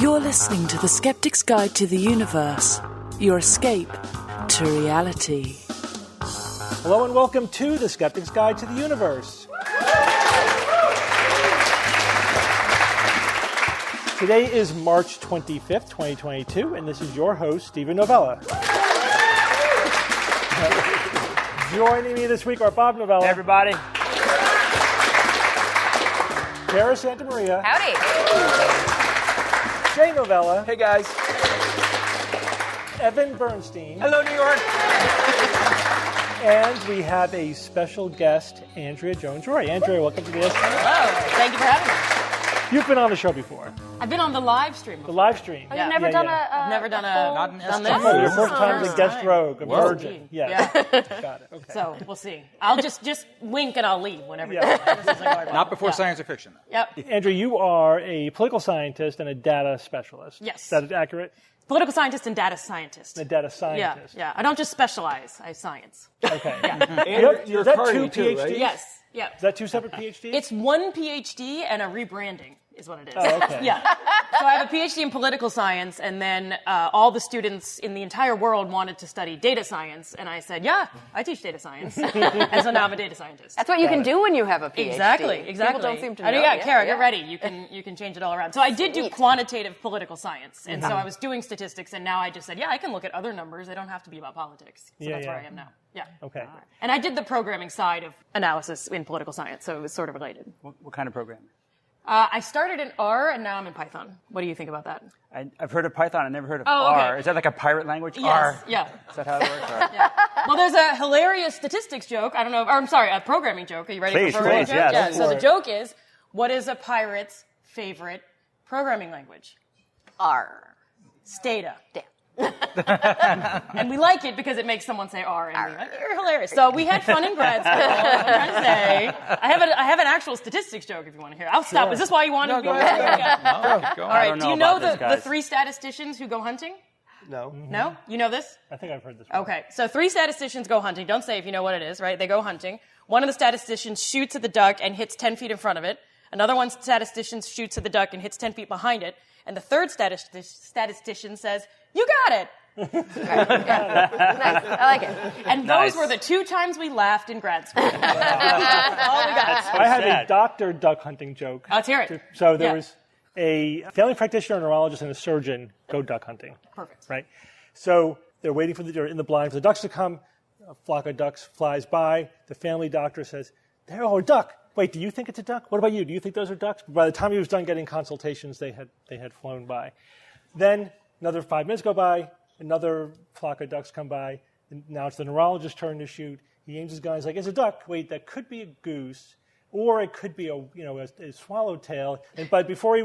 You're listening to The Skeptic's Guide to the Universe, your escape to reality. Hello and welcome to The Skeptic's Guide to the Universe. Today is March 25th, 2022, and this is your host, Stephen Novella. Joining me this week are Bob Novella. Hey, everybody. Cara Santa Maria. Howdy. Jay Novella. Hey, guys. Evan Bernstein. Hello, New York. And we have a special guest, Andrea Jones-Roy. Andrea, welcome to the SK. Hello. Thank you for having me. You've been on the show before. I've been on the live stream before. The live stream. Oh, you've never done I've never done Not an this? Oh, your first time as a guest rogue, a Whoa. virgin. Yeah. Got it. Okay. So we'll see. I'll just wink and I'll leave whenever. Yeah. Not before science fiction. Yep. Andrea, you are a political scientist and a data specialist. Yes. Is that accurate? Political scientist and data scientist. A data scientist. Yeah. I don't just specialize. I science. Okay. And Is that two PhDs? too, right? Yes. Yeah. Is that two separate PhDs? It's one PhD and a rebranding is what it is. Oh, okay. Yeah. So I have a PhD in political science, and then all the students in the entire world wanted to study data science, and I said, yeah, I teach data science. And so now I'm a data scientist. That's what you can do when you have a PhD. Exactly. People don't seem to know. Yeah, Kara, get ready. You can change it all around. So I did do quantitative political science, and so I was doing statistics, and now I just said, yeah, I can look at other numbers. They don't have to be about politics. So that's where I am now. Yeah. Okay. And I did the programming side of analysis in political science, so it was sort of related. What kind of programming? I started in R, and now I'm in Python. What do you think about that? I've heard of Python. I've never heard of okay. R. Is that like a pirate language? Yes. R. Yeah. Is that how it works? Yeah. Well, there's a hilarious statistics joke. I don't know. Or I'm sorry, a programming joke. Are you ready Please, for a programming please, joke? yes. Yeah. So the joke is, what is a pirate's favorite programming language? R. Stata. Damn. And we like it because it makes someone say R. And you're hilarious. So we had fun in grad school. I'm trying to say. I have an actual statistics joke if you want to hear. I'll stop. Sure. Is this why you wanted to be go on? ahead. All right. Do you know about this, the guys. three statisticians who go hunting? No. No? You know this? I think I've heard this one. Okay, so three statisticians go hunting. Don't say if you know what it is, right? They go hunting. One of the statisticians shoots at the duck and hits 10 feet in front of it. Another one statistician shoots at the duck and hits 10 feet behind it. And the third statistician says, "You got it." Nice. I like it. And those were the 2 times we laughed in grad school. All we got. I had a doctor duck hunting joke. Let's hear it. So there was a family practitioner, a neurologist, and a surgeon go duck hunting. Perfect. Right? So they're waiting they're in the blind for the ducks to come. A flock of ducks flies by. The family doctor says, "Oh, a duck. Wait, do you think it's a duck? What about you? Do you think those are ducks?" By the time he was done getting consultations, they had flown by. Then another 5 minutes go by. Another flock of ducks come by. And now it's the neurologist's turn to shoot. He aims his gun. He's like, "It's a duck. Wait, that could be a goose, or it could be a swallowtail." But before he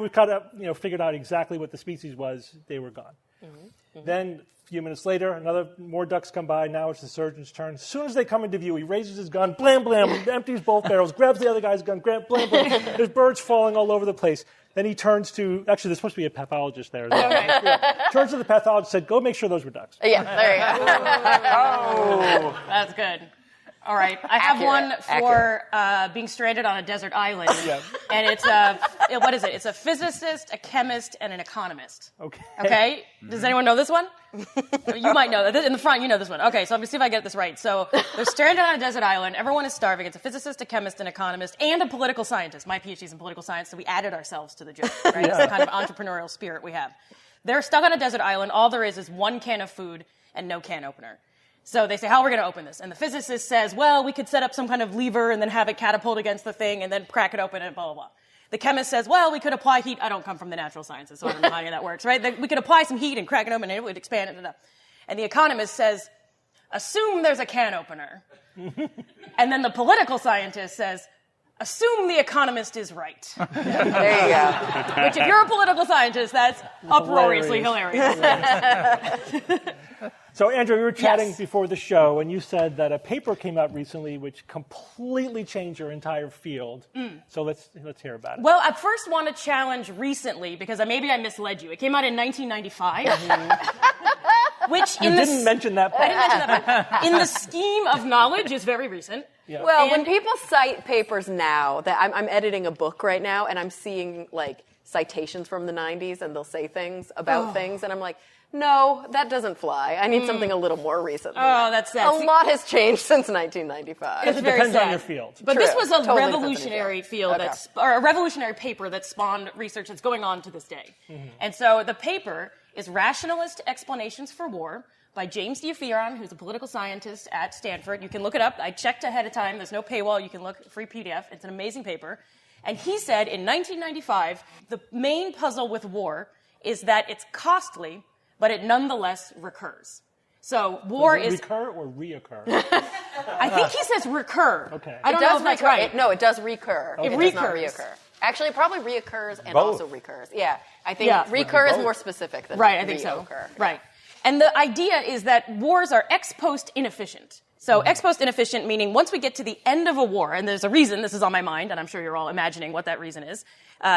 figured out exactly what the species was, they were gone. Mm-hmm. Then a few minutes later, more ducks come by. Now it's the surgeon's turn. As soon as they come into view, he raises his gun, blam, blam, empties both barrels, grabs the other guy's gun, blam, blam. There's birds falling all over the place. Then he turns to, actually, there's supposed to be a pathologist there. Turns to the pathologist and said, "Go make sure those were ducks." Yeah, there you go. Oh. That's good. All right. I have one for being stranded on a desert island. Yeah. And it's what is it? It's a physicist, a chemist, and an economist. Okay? Does anyone know this one? You might know that. In the front, you know this one. Okay, so I'm going to see if I get this right. So they're stranded on a desert island. Everyone is starving. It's a physicist, a chemist, an economist, and a political scientist. My PhD's in political science, so we added ourselves to the joke. Right? It's the kind of entrepreneurial spirit we have. They're stuck on a desert island. All there is one can of food and no can opener. So they say, "How are we going to open this?" And the physicist says, "Well, we could set up some kind of lever and then have it catapult against the thing and then crack it open and blah, blah, blah." The chemist says, "Well, we could apply heat." I don't come from the natural sciences, so I don't know how any of that works, right? We could apply some heat and crack it open and it would expand it. And the economist says, "Assume there's a can opener." And then the political scientist says, "Assume the economist is right." There you go. Which, if you're a political scientist, that's uproariously hilarious. So, Andrew, we were chatting Yes. before the show, and you said that a paper came out recently which completely changed your entire field. So let's hear about it. Well, I first want to challenge recently, because maybe I misled you. It came out in 1995. which You didn't mention that part. I didn't mention that part. In the scheme of knowledge is very recent. Yeah. Well, when people cite papers now, that I'm editing a book right now, and I'm seeing like citations from the 90s, and they'll say things about things, and I'm like, no, that doesn't fly. I need something a little more recent. That's sad. A lot has changed since 1995. It's It very depends sad. on your field. But True. this was a Totally depends on revolutionary your field, Okay. or a revolutionary paper that spawned research that's going on to this day. And so the paper is Rationalist Explanations for War by James Diafiron, who's a political scientist at Stanford. You can look it up. I checked ahead of time. There's no paywall. You can look, free PDF. It's an amazing paper. And he said in 1995, the main puzzle with war is that it's costly, but it nonetheless recurs. So war Does it is... recur or reoccur? I think he says recur. Okay. I don't know if that's right. It does recur. It does not recurs. reoccur. Actually, it probably reoccurs and Both. also recurs. Yeah, I think Yeah. recur is more specific than Right, I think so. reoccur. Right. And the idea is that wars are ex post inefficient. So ex post inefficient meaning once we get to the end of a war, and there's a reason this is on my mind, and I'm sure you're all imagining what that reason is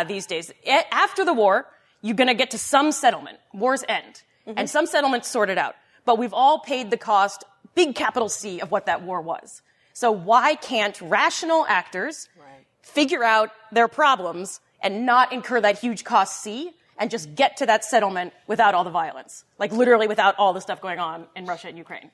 these days. After the war, you're going to get to some settlement. Wars end. And some settlements sorted out. But we've all paid the cost, big capital C, of what that war was. So why can't rational actors figure out their problems and not incur that huge cost C and just get to that settlement without all the violence? Like literally without all the stuff going on in Russia and Ukraine.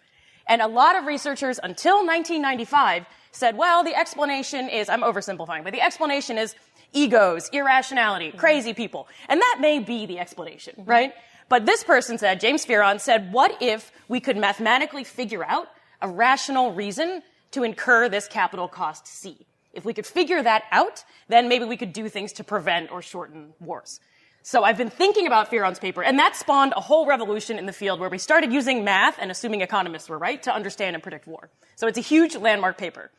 And a lot of researchers until 1995 said, well, the explanation is, I'm oversimplifying, but the explanation is egos, irrationality, crazy people. And that may be the explanation, right? But this person said, James Fearon said, what if we could mathematically figure out a rational reason to incur this capital cost C? If we could figure that out, then maybe we could do things to prevent or shorten wars. So I've been thinking about Fearon's paper, and that spawned a whole revolution in the field where we started using math and assuming economists were right to understand and predict war. So it's a huge landmark paper.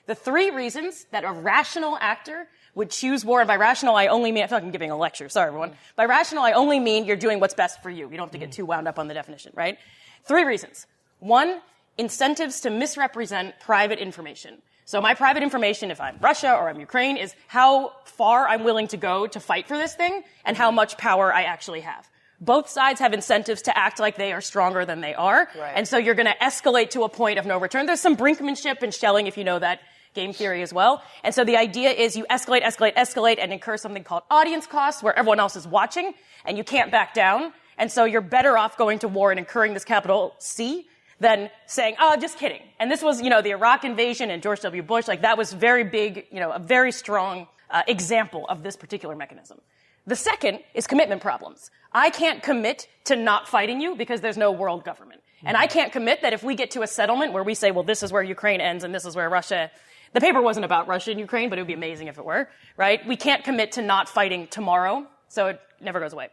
The 3 reasons that a rational actor would choose war, and by rational I only mean, I feel like I'm giving a lecture, sorry everyone. By rational I only mean you're doing what's best for you. You don't have to get too wound up on the definition, right? 3 reasons. 1, incentives to misrepresent private information. So my private information, if I'm Russia or I'm Ukraine, is how far I'm willing to go to fight for this thing and how much power I actually have. Both sides have incentives to act like they are stronger than they are. Right. And so you're going to escalate to a point of no return. There's some brinkmanship and shelling, if you know that game theory as well. And so the idea is you escalate, and incur something called audience costs where everyone else is watching and you can't back down. And so you're better off going to war and incurring this capital C than saying, oh, just kidding. And this was, the Iraq invasion and George W. Bush, like that was very big, a very strong example of this particular mechanism. The second is commitment problems. I can't commit to not fighting you because there's no world government. And I can't commit that if we get to a settlement where we say, well, this is where Ukraine ends and this is where Russia, the paper wasn't about Russia and Ukraine, but it would be amazing if it were, right? We can't commit to not fighting tomorrow, so it never goes away.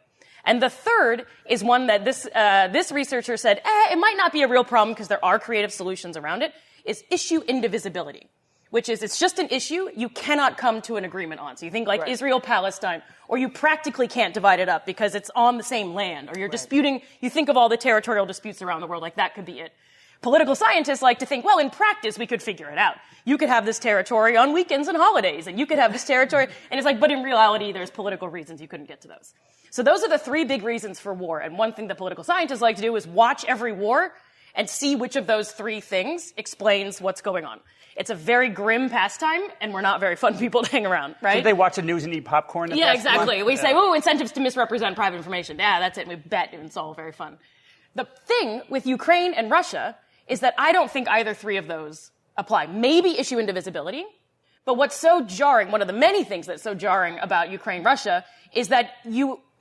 And the third is one that this researcher said, it might not be a real problem because there are creative solutions around it, is issue indivisibility, which is it's just an issue you cannot come to an agreement on. So you think like Israel-Palestine, or you practically can't divide it up because it's on the same land, or you're disputing, you think of all the territorial disputes around the world, like that could be it. Political scientists like to think, well, in practice, we could figure it out. You could have this territory on weekends and holidays, and you could have this territory, and it's like, but in reality, there's political reasons you couldn't get to those. So those are the 3 big reasons for war. And one thing that political scientists like to do is watch every war and see which of those 3 things explains what's going on. It's a very grim pastime, and we're not very fun people to hang around, right? So they watch the news and eat popcorn? Yeah, exactly. We say, incentives to misrepresent private information. Yeah, that's it. We bet it's all very fun. The thing with Ukraine and Russia is that I don't think either 3 of those apply. Maybe issue indivisibility. But what's so jarring, one of the many things that's so jarring about Ukraine-Russia is that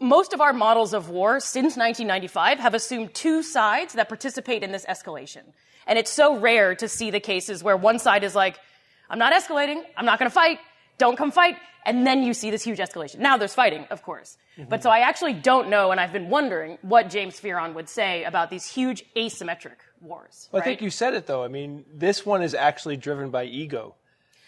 most of our models of war since 1995 have assumed 2 sides that participate in this escalation. And it's so rare to see the cases where one side is like, I'm not escalating, I'm not going to fight, don't come fight, and then you see this huge escalation. Now there's fighting, of course. Mm-hmm. But so I actually don't know, and I've been wondering what James Fearon would say about these huge asymmetric wars. Well, right? I think you said it, though. I mean, this one is actually driven by ego.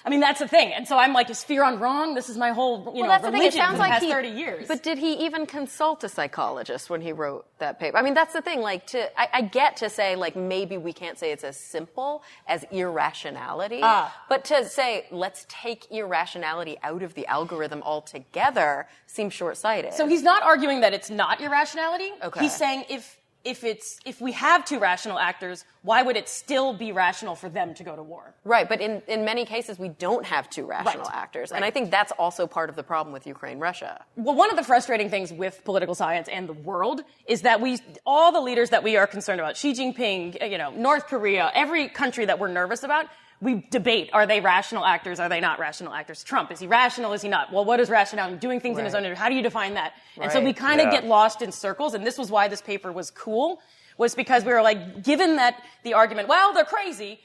I mean, that's the thing. And so I'm like, is Fearon wrong? This is my whole, that's the thing. It religion sounds for the like past 30 years. But did he even consult a psychologist when he wrote that paper? I mean, that's the thing. Like, I get to say, like, maybe we can't say it's as simple as irrationality. But to say, let's take irrationality out of the algorithm altogether seems short-sighted. So he's not arguing that it's not irrationality. Okay. He's saying if if we have two rational actors, why would it still be rational for them to go to war? Right, but in many cases, we don't have two rational actors. And I think that's also part of the problem with Ukraine-Russia. Well, one of the frustrating things with political science and the world is that all the leaders that we are concerned about, Xi Jinping, North Korea, every country that we're nervous about, we debate, are they rational actors, are they not rational actors? Trump, is he rational, is he not? Well, what is rationality? Doing things in his own, how do you define that? And so we kind of get lost in circles, and this was why this paper was cool, was because we were like, given that the argument, well, they're crazy,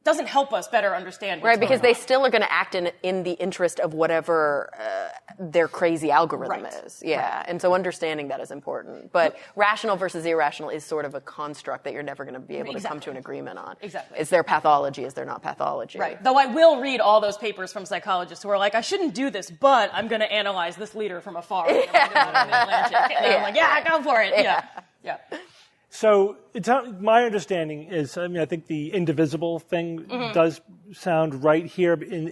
doesn't help us better understand what's right, because going they still are going to act in the interest of whatever their crazy algorithm is. Yeah, and so understanding that is important. But rational versus irrational is sort of a construct that you're never going to be able to come to an agreement on. Exactly. Is there pathology? Is there not pathology? Right. Though I will read all those papers from psychologists who are like, I shouldn't do this, but I'm going to analyze this leader from afar. And I'm like, yeah, go for it. Yeah. So my understanding is, I think the indivisible thing does sound right here. And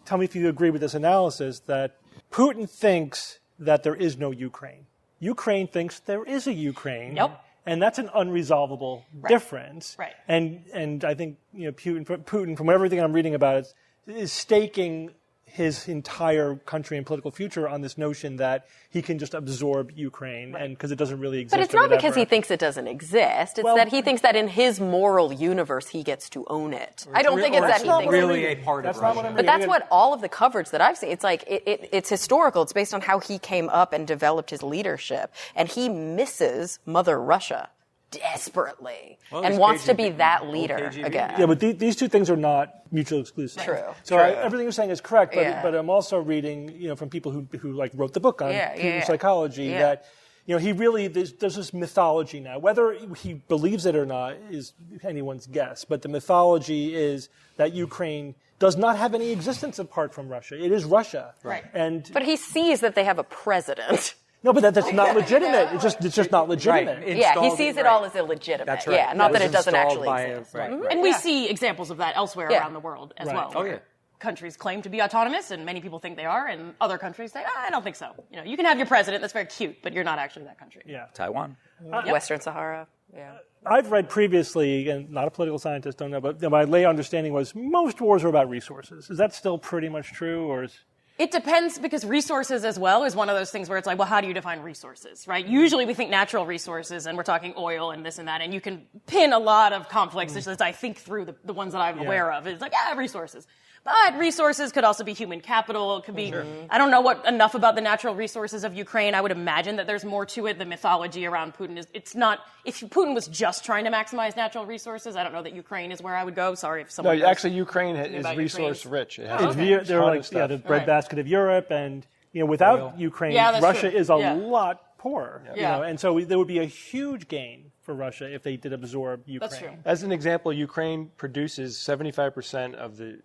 tell me if you agree with this analysis, that Putin thinks that there is no Ukraine. Ukraine thinks there is a Ukraine. Yep. And that's an unresolvable difference. Right. And I think Putin, from everything I'm reading about it, is staking his entire country and political future on this notion that he can just absorb Ukraine, and because it doesn't really exist. But it's not because he thinks it doesn't exist. It's that he thinks that in his moral universe he gets to own it. I don't think it's that he thinks really a part of Russia. But that's what all of the coverage that I've seen. It's like it's historical. It's based on how he came up and developed his leadership, and he misses Mother Russia desperately and wants to be that leader again. Yeah, but these two things are not mutually exclusive. True. So everything you're saying is correct, but I'm also reading, from people who like wrote the book on Putin psychology that, he really there's this mythology now. Whether he believes it or not is anyone's guess. But the mythology is that Ukraine does not have any existence apart from Russia. It is Russia. Right. But he sees that they have a president. No, but that's not legitimate. It's just not legitimate. Right. He sees it all as illegitimate. That's right. Yeah, not that it doesn't actually exist. Right. And we see examples of that elsewhere around the world as well. Oh, yeah. Countries claim to be autonomous, and many people think they are, and other countries say, I don't think so. You can have your president, that's very cute, but you're not actually that country. Yeah. Taiwan. Western Sahara. Yeah. I've read previously, and not a political scientist, don't know, but my lay understanding was most wars are about resources. Is that still pretty much true, or is... It depends, because resources as well is one of those things where it's like, well, how do you define resources, right? Usually we think natural resources, and we're talking oil and this and that, and you can pin a lot of conflicts as I think through the ones that I'm aware of. It's like, resources. But resources could also be human capital. It could be, I don't know enough about the natural resources of Ukraine. I would imagine that there's more to it. The mythology around Putin it's not, if Putin was just trying to maximize natural resources, I don't know that Ukraine is where I would go. Sorry if someone No, actually Ukraine is resource rich. It has They're like the breadbasket of Europe, and without Ukraine, Russia is a lot poorer. And so there would be a huge gain for Russia if they did absorb Ukraine. That's true. As an example, Ukraine produces 75%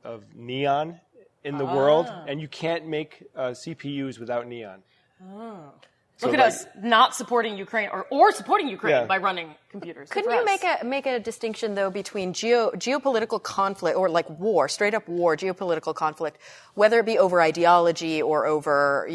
of neon in the world, and you can't make CPUs without neon. Look at us not supporting Ukraine or supporting Ukraine by running computers. Couldn't you make a distinction, though, between geopolitical conflict or like war, straight up war, geopolitical conflict, whether it be over ideology or over,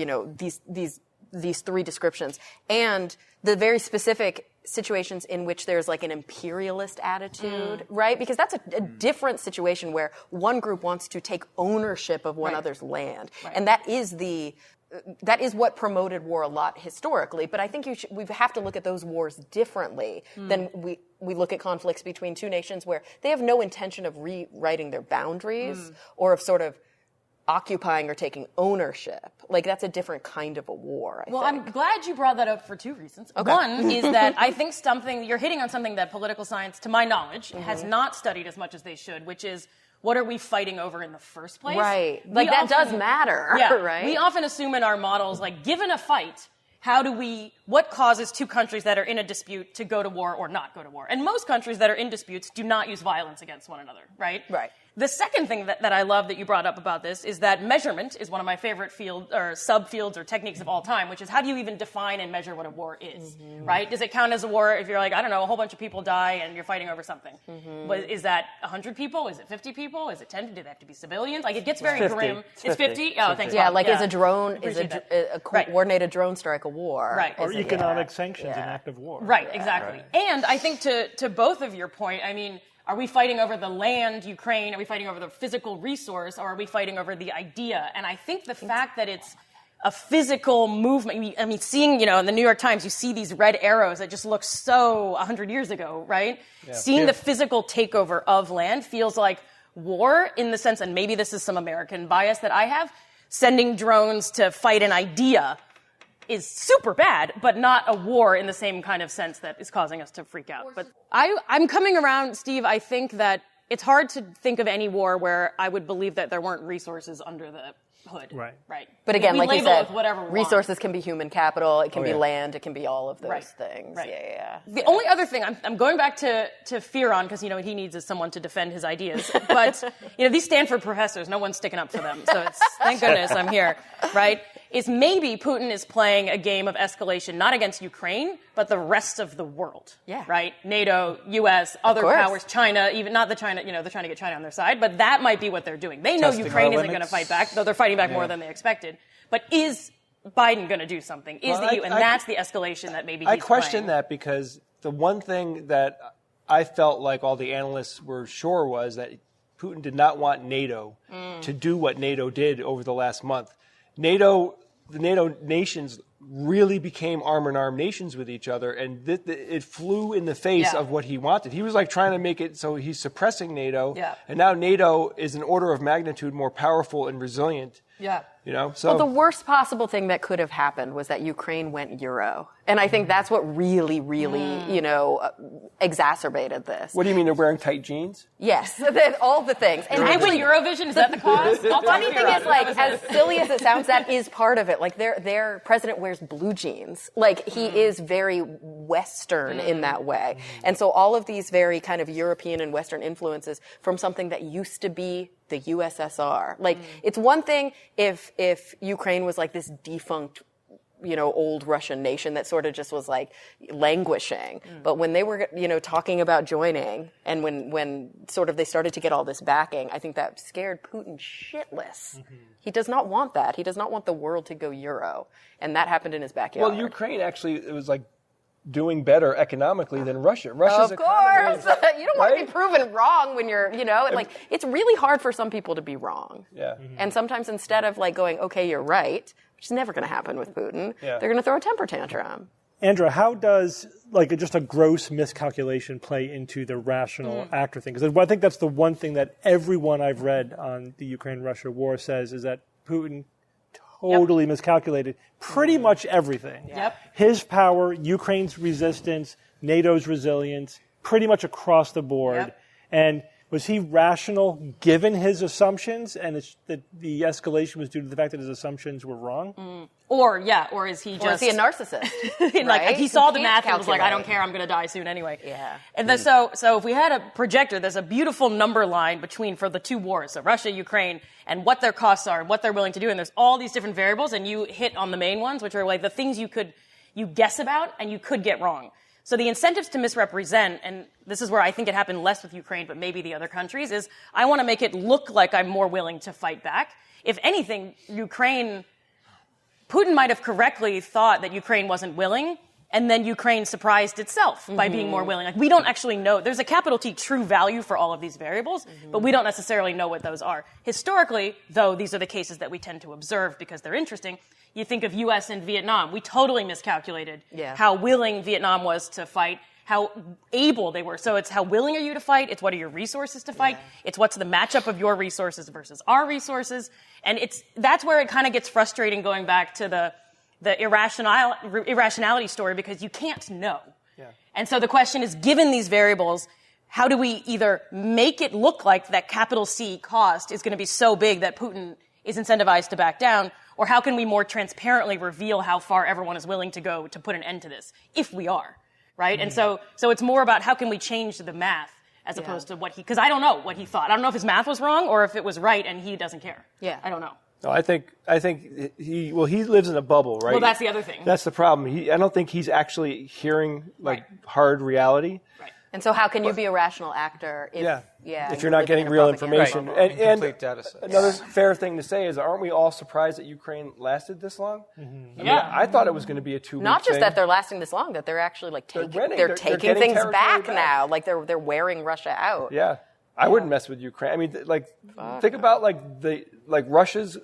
these three descriptions, and the very specific situations in which there's like an imperialist attitude, right? Because that's a different situation where one group wants to take ownership of one other's land. Right. And that is what promoted war a lot historically. But I think we have to look at those wars differently than we look at conflicts between two nations where they have no intention of rewriting their boundaries or of sort of occupying or taking ownership. Like, that's a different kind of a war, I think. I'm glad you brought that up for two reasons. Okay. One is that I think you're hitting on something that political science, to my knowledge, has not studied as much as they should, which is, what are we fighting over in the first place? Right. Like, that does matter, right? We often assume in our models, like, given a fight, what causes two countries that are in a dispute to go to war or not go to war? And most countries that are in disputes do not use violence against one another, right? Right. The second thing that I love that you brought up about this is that measurement is one of my favorite field or subfields or techniques of all time, which is how do you even define and measure what a war is, right? Does it count as a war if you're like, I don't know, a whole bunch of people die and you're fighting over something? But is that 100 people? Is it 50 people? Is it 10? Do they have to be civilians? Like, it gets very 50. grim. It's 50? Oh, thanks. Yeah, Bob. like is a drone, Appreciate that. a coordinated drone strike a war? Right. Or Is it- economic sanctions in act of war. Right, exactly. And I think to both of your point, I mean, are we fighting over the land, Ukraine? Are we fighting over the physical resource? Or are we fighting over the idea? And I think the fact that it's a physical movement, I mean, seeing, in the New York Times, you see these red arrows that just look so 100 years ago, right? Yeah. Seeing the physical takeover of land feels like war in the sense, and maybe this is some American bias that I have, sending drones to fight an idea is super bad, but not a war in the same kind of sense that is causing us to freak out. But I'm coming around, Steve. I think that it's hard to think of any war where I would believe that there weren't resources under the hood. Right. But again, we like you label it said, with whatever we resources want. can be human capital, it can be yeah. land, it can be all of those things. Right. Yeah. The only other thing, I'm going back to Fearon, because, what he needs is someone to defend his ideas. But, these Stanford professors, no one's sticking up for them. So it's, thank goodness I'm here, right? Is maybe Putin is playing a game of escalation, not against Ukraine, but the rest of the world. Yeah. Right? NATO, US, other course. powers, China, even not the China, they're trying to get China on their side, but that might be what they're doing. They know Testing Ukraine our isn't going to limits. fight back, though they're fighting back more than they expected. But is Biden going to do something? Is the EU? And that's the escalation that maybe he's I question playing. that because the one thing that I felt like all the analysts were sure was that Putin did not want NATO to do what NATO did over the last month. The NATO nations really became arm-in-arm nations with each other, and it flew in the face of what he wanted. He was like trying to make it so he's suppressing NATO, and now NATO is an order of magnitude more powerful and resilient. Yeah. So Well, the worst possible thing that could have happened was that Ukraine went Euro. And I think that's what really, exacerbated this. what do you mean they're wearing tight jeans? Yes, all the things. And Did they win Eurovision? Is that the cause? funny thing is, like, as silly as it sounds, that is part of it. Like, their president wears blue jeans. Like, he is very Western in that way. And so all of these very kind of European and Western influences from something that used to be the USSR. Like, it's one thing if Ukraine was like this defunct, old Russian nation that sort of just was like languishing. But when they were, talking about joining, and when sort of they started to get all this backing, I think that scared Putin shitless. He does not want that. He does not want the world to go Euro. And that happened in his backyard. Well, Ukraine actually, it was like doing better economically than Russia. Russia's of course. economy, You don't want to be proven wrong when you're, like, it's really hard for some people to be wrong. Yeah. And sometimes instead of like going, okay, you're right, which is never going to happen with Putin, they're going to throw a temper tantrum. Andrea, how does just a gross miscalculation play into the rational actor thing? Because I think that's the one thing that everyone I've read on the Ukraine-Russia war says is that Putin totally miscalculated pretty much everything. Yep. His power, Ukraine's resistance, NATO's resilience, pretty much across the board. Yep. And was he rational given his assumptions, and the escalation was due to the fact that his assumptions were wrong? Or is he just... Or is he a narcissist? like, he saw the He math can't and was like, I don't calculate. care, I'm going to die soon anyway. Yeah. And then, so if we had a projector, there's a beautiful number line for the two wars, so Russia, Ukraine, and what their costs are and what they're willing to do. And there's all these different variables, and you hit on the main ones, which are like the things you guess about and you could get wrong. So the incentives to misrepresent, and this is where I think it happened less with Ukraine, but maybe the other countries, is I want to make it look like I'm more willing to fight back. If anything, Putin might have correctly thought that Ukraine wasn't willing, and then Ukraine surprised itself by being more willing. Like, we don't actually know. There's a capital T true value for all of these variables, but we don't necessarily know what those are. Historically, though, these are the cases that we tend to observe because they're interesting. You think of U.S. and Vietnam. We totally miscalculated how willing Vietnam was to fight, how able they were. So it's how willing are you to fight? It's what are your resources to fight? It's what's the matchup of your resources versus our resources. And that's where it kind of gets frustrating going back to the irrationality story, because you can't know. Yeah. And so the question is, given these variables, how do we either make it look like that capital C cost is going to be so big that Putin is incentivized to back down, or how can we more transparently reveal how far everyone is willing to go to put an end to this, if we are, right? And so it's more about how can we change the math as opposed to what because I don't know what he thought. I don't know if his math was wrong or if it was right and he doesn't care. Yeah. I don't know. No, I think he lives in a bubble, right? Well, that's the other thing. That's the problem. I don't think he's actually hearing hard reality. Right. And so how can you be a rational actor if you're not getting real information? Right. And Incomplete data sets. another fair thing to say is, aren't we all surprised that Ukraine lasted this long? Mm-hmm. I mean, I thought it was going to be a 2-week Not just thing. that they're lasting this long, that they're actually like taking they're taking getting things territory back back. now. Like they're wearing Russia out. Yeah. I wouldn't mess with Ukraine. I mean, think about Russia's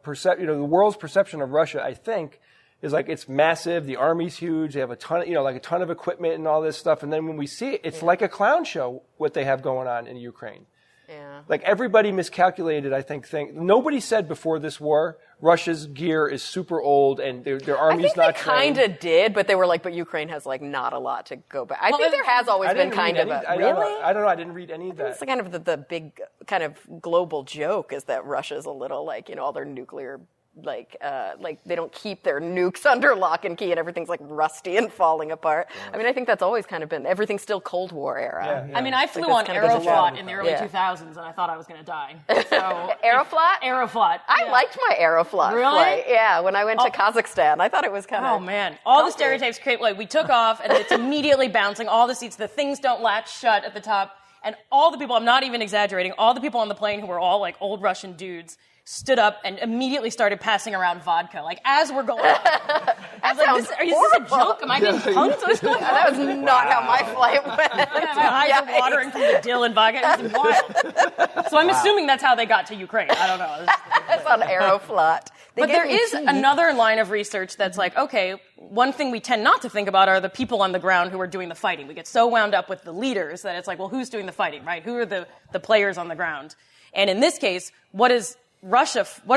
perception. The world's perception of Russia, I think, is like it's massive. The army's huge. They have a ton, a ton of equipment and all this stuff. And then when we see it, it's like a clown show what they have going on in Ukraine. Yeah. Like everybody miscalculated, I think. Nobody said before this war Russia's gear is super old and their army's not trained. They kind of did, but they were like, but Ukraine has like not a lot to go back. I think there has always been kind of a really. I don't know. I didn't read any of that. It's kind of the big kind of global joke is that Russia's a little like all their nuclear. Like they don't keep their nukes under lock and key and everything's like rusty and falling apart. Yeah. I mean, I think that's always kind of been, everything's still Cold War era. Yeah. I mean, I flew on Aeroflot in the early 2000s and I thought I was going to die. So Aeroflot? Aeroflot. I liked my Aeroflot flight. Yeah, when I went to Kazakhstan. I thought it was kind of... Oh, man. All the stereotypes create, like we took off and it's immediately bouncing. All the seats, the things don't latch shut at the top. And all the people, I'm not even exaggerating, all the people on the plane who were all like old Russian dudes stood up and immediately started passing around vodka, like as we're going on. I was like, is this a joke? Am I being punked? What's going on? That was not how my flight went. My eyes are watering from the dill and vodka. It was wild. So I'm assuming that's how they got to Ukraine. I don't know. That's on Aeroflot. But there is another line of research that's like, okay, one thing we tend not to think about are the people on the ground who are doing the fighting. We get so wound up with the leaders that it's like, well, who's doing the fighting, right? Who are the players on the ground? And in this case, what are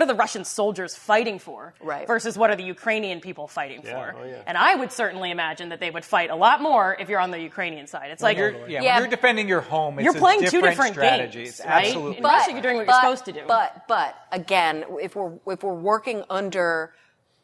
the Russian soldiers fighting for versus what are the Ukrainian people fighting for? Oh, yeah. And I would certainly imagine that they would fight a lot more if you're on the Ukrainian side. It's like when you're defending your home, it's you're playing two different strategy. games, It's right? absolutely. In Russia, you're doing what you're supposed to do. But again, if we're working under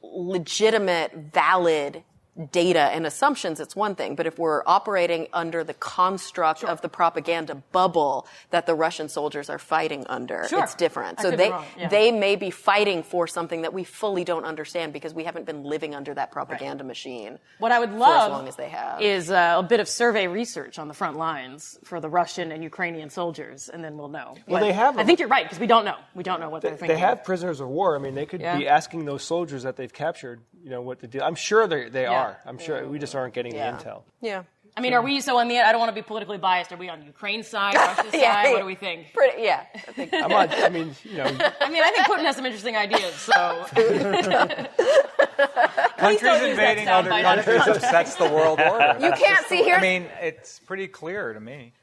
legitimate, valid data and assumptions, it's one thing. But if we're operating under the construct of the propaganda bubble that the Russian soldiers are fighting under, it's different. So they may be fighting for something that we fully don't understand because we haven't been living under that propaganda machine. What I would for love as long as they have. is a bit of survey research on the front lines for the Russian and Ukrainian soldiers, and then we'll know. Well, they have. I think you're right because we don't know. We don't know what they're thinking. They have prisoners of war. I mean, they could be asking those soldiers that they've captured, what to do. I'm sure they are. I'm sure we just aren't getting the intel. Yeah. I mean, are we so on the end? I don't want to be politically biased. Are we on Ukraine's side, Russia's side? What do we think? I think. I mean, I think Putin has some interesting ideas. So countries invading other countries upsets the world order. You can't see here. I mean, it's pretty clear to me.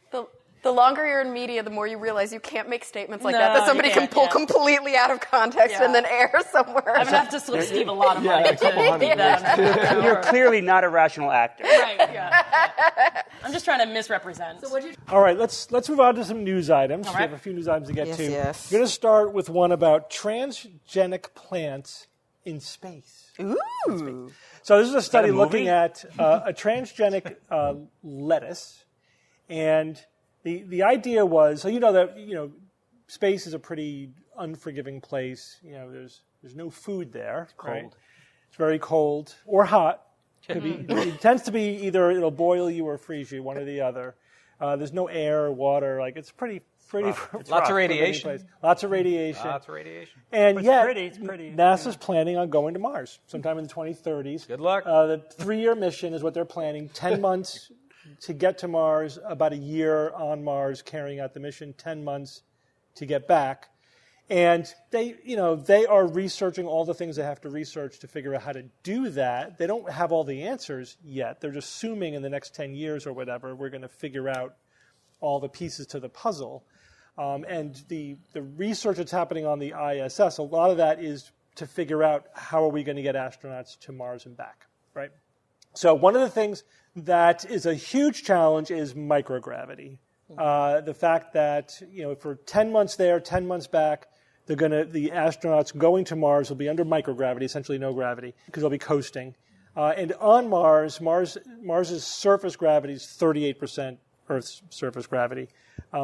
The longer you're in media, the more you realize you can't make statements like that somebody can pull completely out of context and then air somewhere. I'm going to have to slip Steve a lot of money to do that. You're clearly not a rational actor. Right, yeah. I'm just trying to misrepresent. All right, let's move on to some news items. We have a few news items to get to. Yes. We're going to start with one about transgenic plants in space. Ooh. So this is a study looking at a transgenic lettuce, and the idea was, so that space is a pretty unforgiving place. There's no food there. It's cold. Right? It's very cold or hot. It tends to be either it'll boil you or freeze you, one or the other. There's no air or water. Like it's pretty. Lots of radiation. Lots of radiation. And it's pretty. NASA's planning on going to Mars sometime in the 2030s. Good luck. The 3-year mission is what they're planning. 10 months to get to Mars, about a year on Mars carrying out the mission, 10 months to get back. And they are researching all the things they have to research to figure out how to do that. They don't have all the answers yet. They're just assuming in the next 10 years or whatever, we're going to figure out all the pieces to the puzzle. And the research that's happening on the ISS, a lot of that is to figure out how are we going to get astronauts to Mars and back, right? So one of the things that is a huge challenge is microgravity. The fact that, for 10 months there, 10 months back, the astronauts going to Mars will be under microgravity, essentially no gravity, because they'll be coasting. And on Mars's surface gravity is 38% Earth's surface gravity.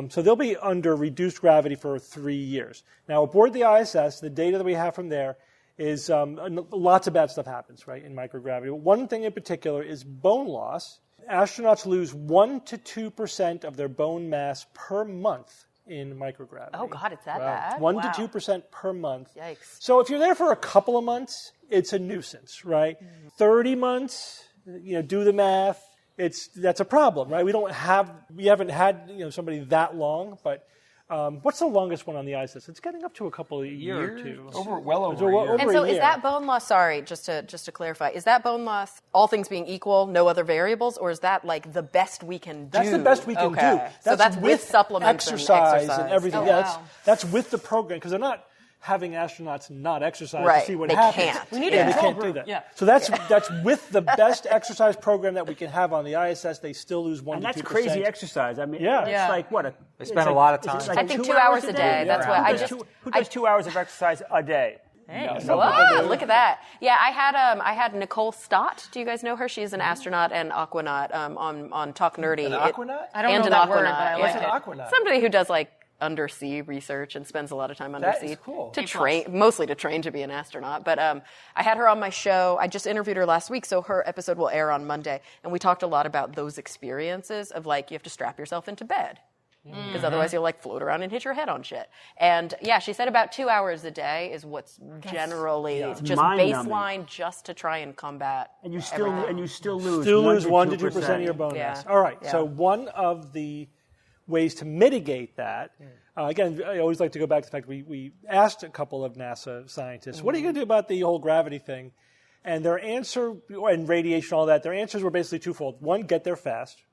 So they'll be under reduced gravity for 3 years. Now, aboard the ISS, the data that we have from there is lots of bad stuff happens, right, in microgravity. One thing in particular is bone loss. Astronauts lose 1 to 2% of their bone mass per month in microgravity. Oh, God, it's that bad? 1 to 2% per month. Yikes. So if you're there for a couple of months, it's a nuisance, right? 30 months, do the math. That's a problem, right? We haven't had somebody that long, but what's the longest one on the ISS? It's getting up to a couple of years or two. Well over a year. And so is that bone loss, sorry, just to clarify, is that bone loss, all things being equal, no other variables, or is that like the best we can do? That's the best we can do. So that's with supplements exercise and everything. Oh, Yeah, that's with the program, because they're not having astronauts not exercise Right. to see what They happens. can't. We need They a control can't do group. that. Yeah. So that's with the best exercise program that we can have on the ISS. They still lose 1 And to 2%. that's crazy exercise. I mean, Yeah. it's Yeah. like what? They spend a lot of time. I think 2 hours a day. That's what I just. Who does 2 hours of exercise a day? Whoa, look at that. Yeah, I had Nicole Stott. Do you guys know her? She's an astronaut and aquanaut on Talk Nerdy. An aquanaut? I don't and know an that aquanaut. word, but I Yeah. like What's it. an aquanaut? Somebody who does like undersea research and spends a lot of time undersea. is cool. To train, mostly to train to be an astronaut. But I had her on my show. I just interviewed her last week, so her episode will air on Monday. And we talked a lot about those experiences of like you have to strap yourself into bed. Because otherwise you'll like float around and hit your head on shit. And yeah, she said about 2 hours a day is what's generally just mind-numbing. baseline just to try and combat. And you still lose Still lose 1 1 to 2% of your bone Yeah. mass. All right. Yeah. So one of the ways to mitigate that, again, I always like to go back to the fact we asked a couple of NASA scientists, what are you going to do about the whole gravity thing? And their answer, and radiation, all that, their answers were basically twofold. One, get there fast.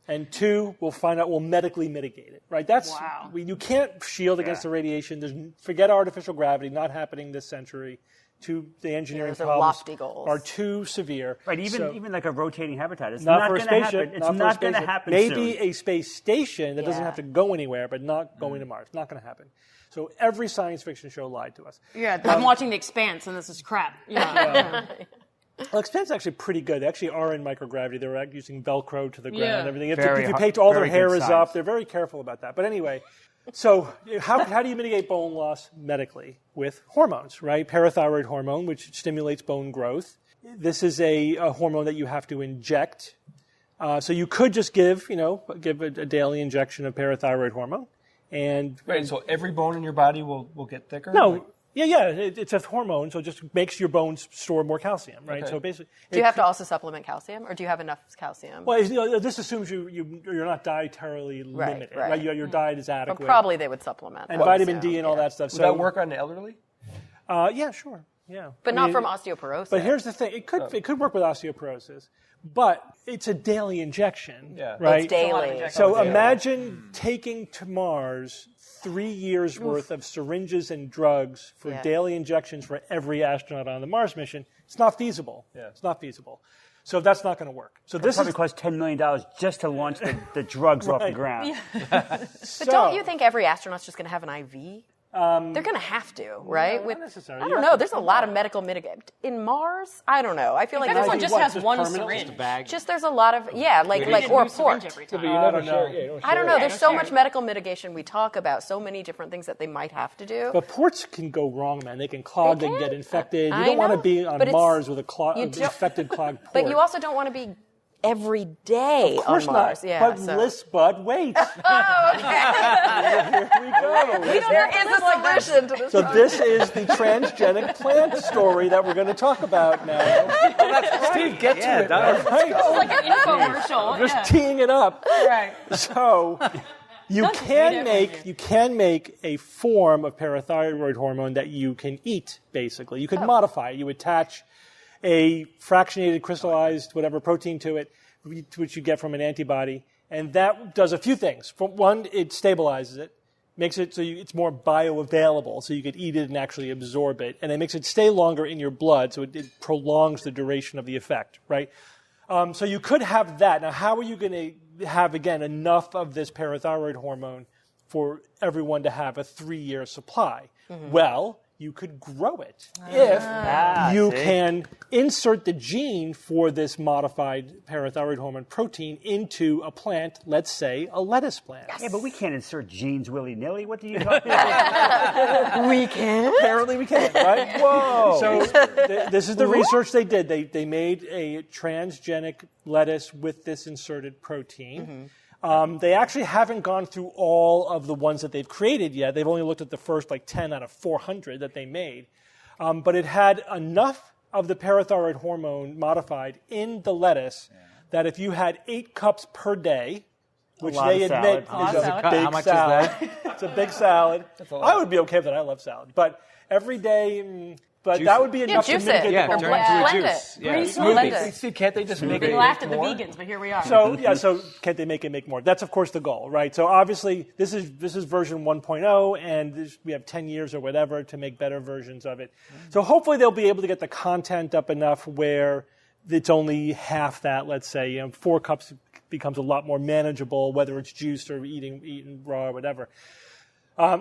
And two, we'll medically mitigate it, right? That's you can't shield against the radiation. Forget artificial gravity, not happening this century. The engineering those are problems lofty goals. are too severe. Right, even like a rotating habitat. It's not for a going to spaceship. happen. It's not going to happen Maybe soon. a space station that doesn't Yeah. have to go anywhere, but not going to Mars. Not going to happen. So every science fiction show lied to us. Yeah, I'm watching The Expanse, and this is crap. Yeah. Well, Expanse is actually pretty good. They actually are in microgravity. They're using Velcro to the ground and everything. If you paint all their hair is up, they're very careful about that. But anyway, so how do you mitigate bone loss medically? With hormones, right? Parathyroid hormone, which stimulates bone growth. This is a hormone that you have to inject. So you could just give a daily injection of parathyroid hormone. Right, so every bone in your body will get thicker? No. Yeah, it's a hormone, so it just makes your bones store more calcium, right? Okay. So basically, Do you have to also supplement calcium, or do you have enough calcium? Well, this assumes you're not dietarily limited, right? Your diet is adequate. But probably they would supplement. And vitamin D and all that stuff. Would that work on the elderly? Yeah, sure. Yeah. But not from osteoporosis. But here's the thing: it could work with osteoporosis, but it's a daily injection, right? It's daily. So imagine taking to Mars 3 years worth of syringes and drugs for daily injections for every astronaut on the Mars mission. It's not feasible. It's not feasible. So that's not going to work. So this probably cost $10 million just to launch the drugs off the ground. But don't you think every astronaut's just going to have an IV? They're going to have to, right? not necessarily. I don't know. There's a lot of medical mitigation. In Mars, I don't know. I feel like Everyone there's just has one syringe. just there's a lot of or a port. I don't know. I don't know. There's so much medical mitigation we talk about, so many different things that they might have to do. But ports can go wrong, man. They can clog, they can get infected. I You don't want to know, be on but it's- Mars with you an don't- infected clogged port. But you also don't want to be every day Of course on Mars. not. Yeah, But so. Bud, wait. Here we go. There is a solution to this. So this is the transgenic plant story that we're going to talk about now. Steve, get to it. Right? It's like an infomercial. Just teeing it up. Right. So you can make a form of parathyroid hormone that you can eat, basically. You could modify it. You attach a fractionated, crystallized, whatever protein to it, which you get from an antibody. And that does a few things. One, it stabilizes it, makes it so it's more bioavailable, so you could eat it and actually absorb it. And it makes it stay longer in your blood, so it prolongs the duration of the effect, right? So you could have that. Now, how are you going to have, again, enough of this parathyroid hormone for everyone to have a 3-year supply? Well, you could grow it if you can insert the gene for this modified parathyroid hormone protein into a plant, let's say a lettuce plant. Yeah, but we can't insert genes willy-nilly. What are you talking about? We can. Apparently we can, right? Whoa. So this is the research they did. They made a transgenic lettuce with this inserted protein. They actually haven't gone through all of the ones that they've created yet. They've only looked at the first 10 out of 400 that they made. But it had enough of the parathyroid hormone modified in the lettuce that if you had 8 cups per day, which they admit is a big How much salad. is It's a big salad. I would be okay with that. I love salad. But every day, that would be enough to juice mitigate it. Yeah, the turn bone it into loss. a Blend juice. it. Yeah. Grease and blend Smoothies. it. See, can't they just make We it laughed at the more? vegans, but here we are. So can they make it make more? That's of course the goal, right? So obviously this is version 1.0, and we have 10 years or whatever to make better versions of it. So hopefully they'll be able to get the content up enough where it's only half that. Let's say 4 cups becomes a lot more manageable, whether it's juiced or eaten raw or whatever.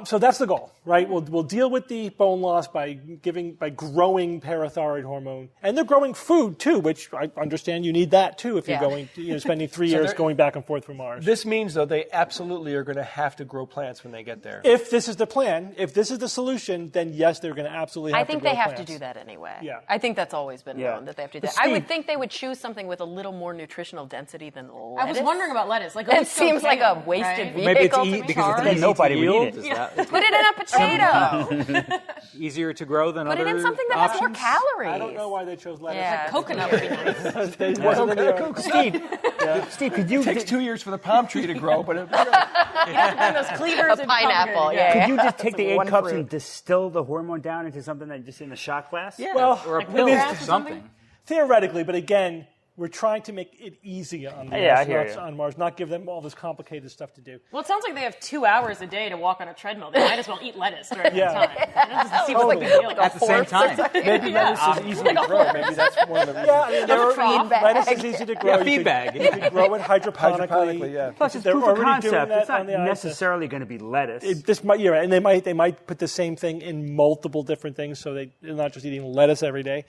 So that's the goal, right? We'll deal with the bone loss by growing parathyroid hormone, and they're growing food too, which I understand you need that too if you're going spending 3 years going back and forth from Mars. This means, though, they absolutely are going to have to grow plants when they get there. If this is the plan, if this is the solution, then yes, they're going to absolutely have I think to grow they have plants. to do that anyway. Yeah. I think that's always been known that they have to do that. I would think they would choose something with a little more nutritional density than lettuce. I was wondering about lettuce. It seems like a wasted vehicle. Maybe it's to because charge. it's easy Nobody to would yield. eat it. Is that Put it in a potato. easier to grow than Put other it in something that has more options? calories. I don't know why they chose lettuce. Yeah. coconut would be nice. It wasn't in the Steve, could you It takes 2 years for the palm tree to grow, but You have to bring those cleavers A and pineapple, yeah. yeah. could you just take the 8 One cups fruit. and distill the hormone down into something that just in a shot glass? Yeah. Well, Or a Like pill wheelgrass or or something. theoretically, but again, we're trying to make it easy on the Yeah, I hear astronauts you. on Mars, not give them all this complicated stuff to do. Well, it sounds like they have 2 hours a day to walk on a treadmill. They might as well eat lettuce during Yeah. that time. That doesn't seem like a big deal. At the same time. maybe lettuce is easy to grow. Maybe that's one of the reasons. Yeah, I mean, feed bag. lettuce is easy to grow. Yeah, feed bag. You could grow it hydroponically. Hydroponically, yeah. Plus, it's They're proof of already doing concept. that It's not on the ISS. necessarily going to be lettuce. And they might put the same thing in multiple different things, so they're not just eating lettuce every day.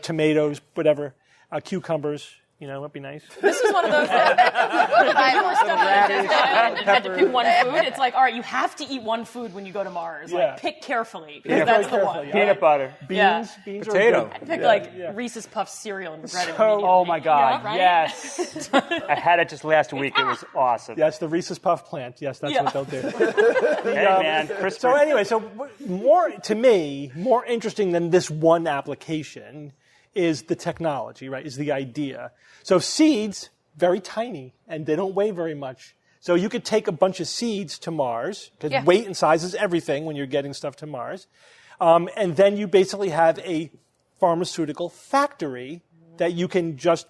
Tomatoes, whatever, cucumbers. That'd be nice. This is one of those things. If you were stuck on a desert island and had to pick one food, it's like, all right, you have to eat one food when you go to Mars. Yeah. Like, pick carefully, because that's the one. yeah. Peanut butter. Yeah. Beans Potato. are good. Pick Reese's Puffs cereal and regret it So- immediately. Oh my God! Yeah, right? Yes, I had it just last week. It was awesome. Yes, the Reese's Puff plant. Yes, that's Yeah. what they'll do. Hey man, CRISPR. So anyway, more interesting than this one application is the technology, right? Is the idea. So seeds, very tiny, and they don't weigh very much. So you could take a bunch of seeds to Mars, because weight and size is everything when you're getting stuff to Mars, and then you basically have a pharmaceutical factory that you can just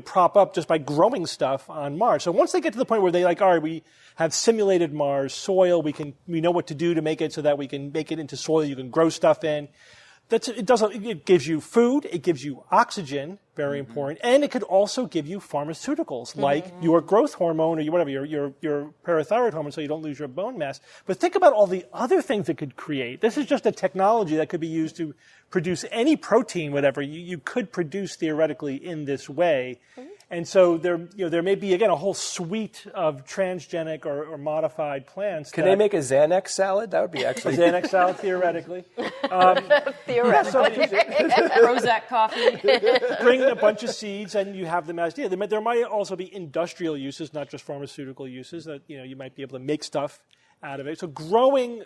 prop up just by growing stuff on Mars. So once they get to the point where they all right, we have simulated Mars soil, we know what to do to make it so that we can make it into soil you can grow stuff in. It gives you food, it gives you oxygen, very important, and it could also give you pharmaceuticals like your growth hormone or your parathyroid hormone, so you don't lose your bone mass. But think about all the other things it could create. This is just a technology that could be used to produce any protein, whatever you could produce theoretically in this way. And so there may be, again, a whole suite of transgenic or modified plants. Can they make a Xanax salad? That would be excellent. Xanax salad, theoretically. Theoretically. Prozac coffee. Bring a bunch of seeds and you have them as there might also be industrial uses, not just pharmaceutical uses, that you might be able to make stuff out of it. So growing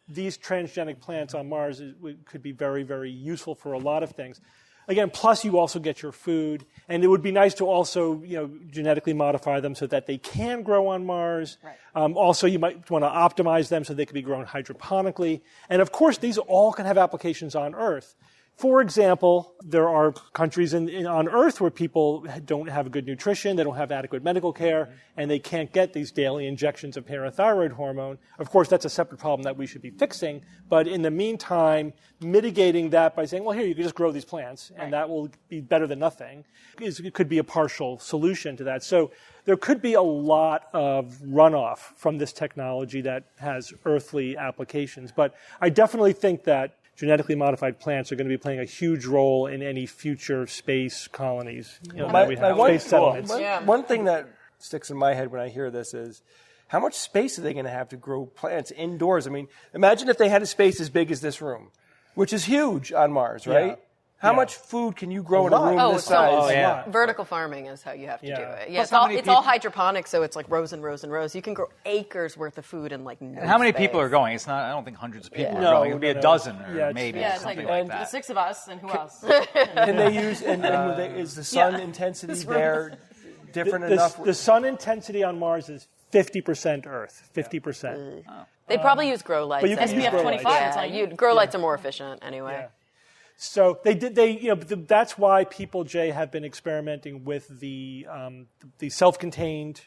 these transgenic plants on Mars could be very, very useful for a lot of things. Again, plus you also get your food, and it would be nice to also, genetically modify them so that they can grow on Mars. Right. Also, you might want to optimize them so they can be grown hydroponically. And of course, these all can have applications on Earth. For example, there are countries on Earth where people don't have good nutrition, they don't have adequate medical care, and they can't get these daily injections of parathyroid hormone. Of course, that's a separate problem that we should be fixing. But in the meantime, mitigating that by saying, well, here, you can just grow these plants, and that will be better than nothing, it could be a partial solution to that. So there could be a lot of runoff from this technology that has earthly applications. But I definitely think that genetically modified plants are going to be playing a huge role in any future space colonies. One thing that sticks in my head when I hear this is, how much space are they going to have to grow plants indoors? I mean, imagine if they had a space as big as this room, which is huge on Mars, right? Yeah. How much food can you grow in a room this size? Vertical farming is how you have to do it. Yeah, Plus, it's all hydroponic, so it's like rows and rows and rows. You can grow acres worth of food in like no How many space. people are going? It's not. I don't think hundreds of people are going. It'll be a dozen or maybe Yeah, it's something like like that. the 6 of us, and who else? Can they use, is the sun intensity there different enough? The sun intensity on Mars is 50% Earth, 50%. They probably use grow lights. But you can use anyway. grow 25, lights. it's like Grow lights are more efficient anyway. Yeah. So that's why people, Jay, have been experimenting with the self-contained,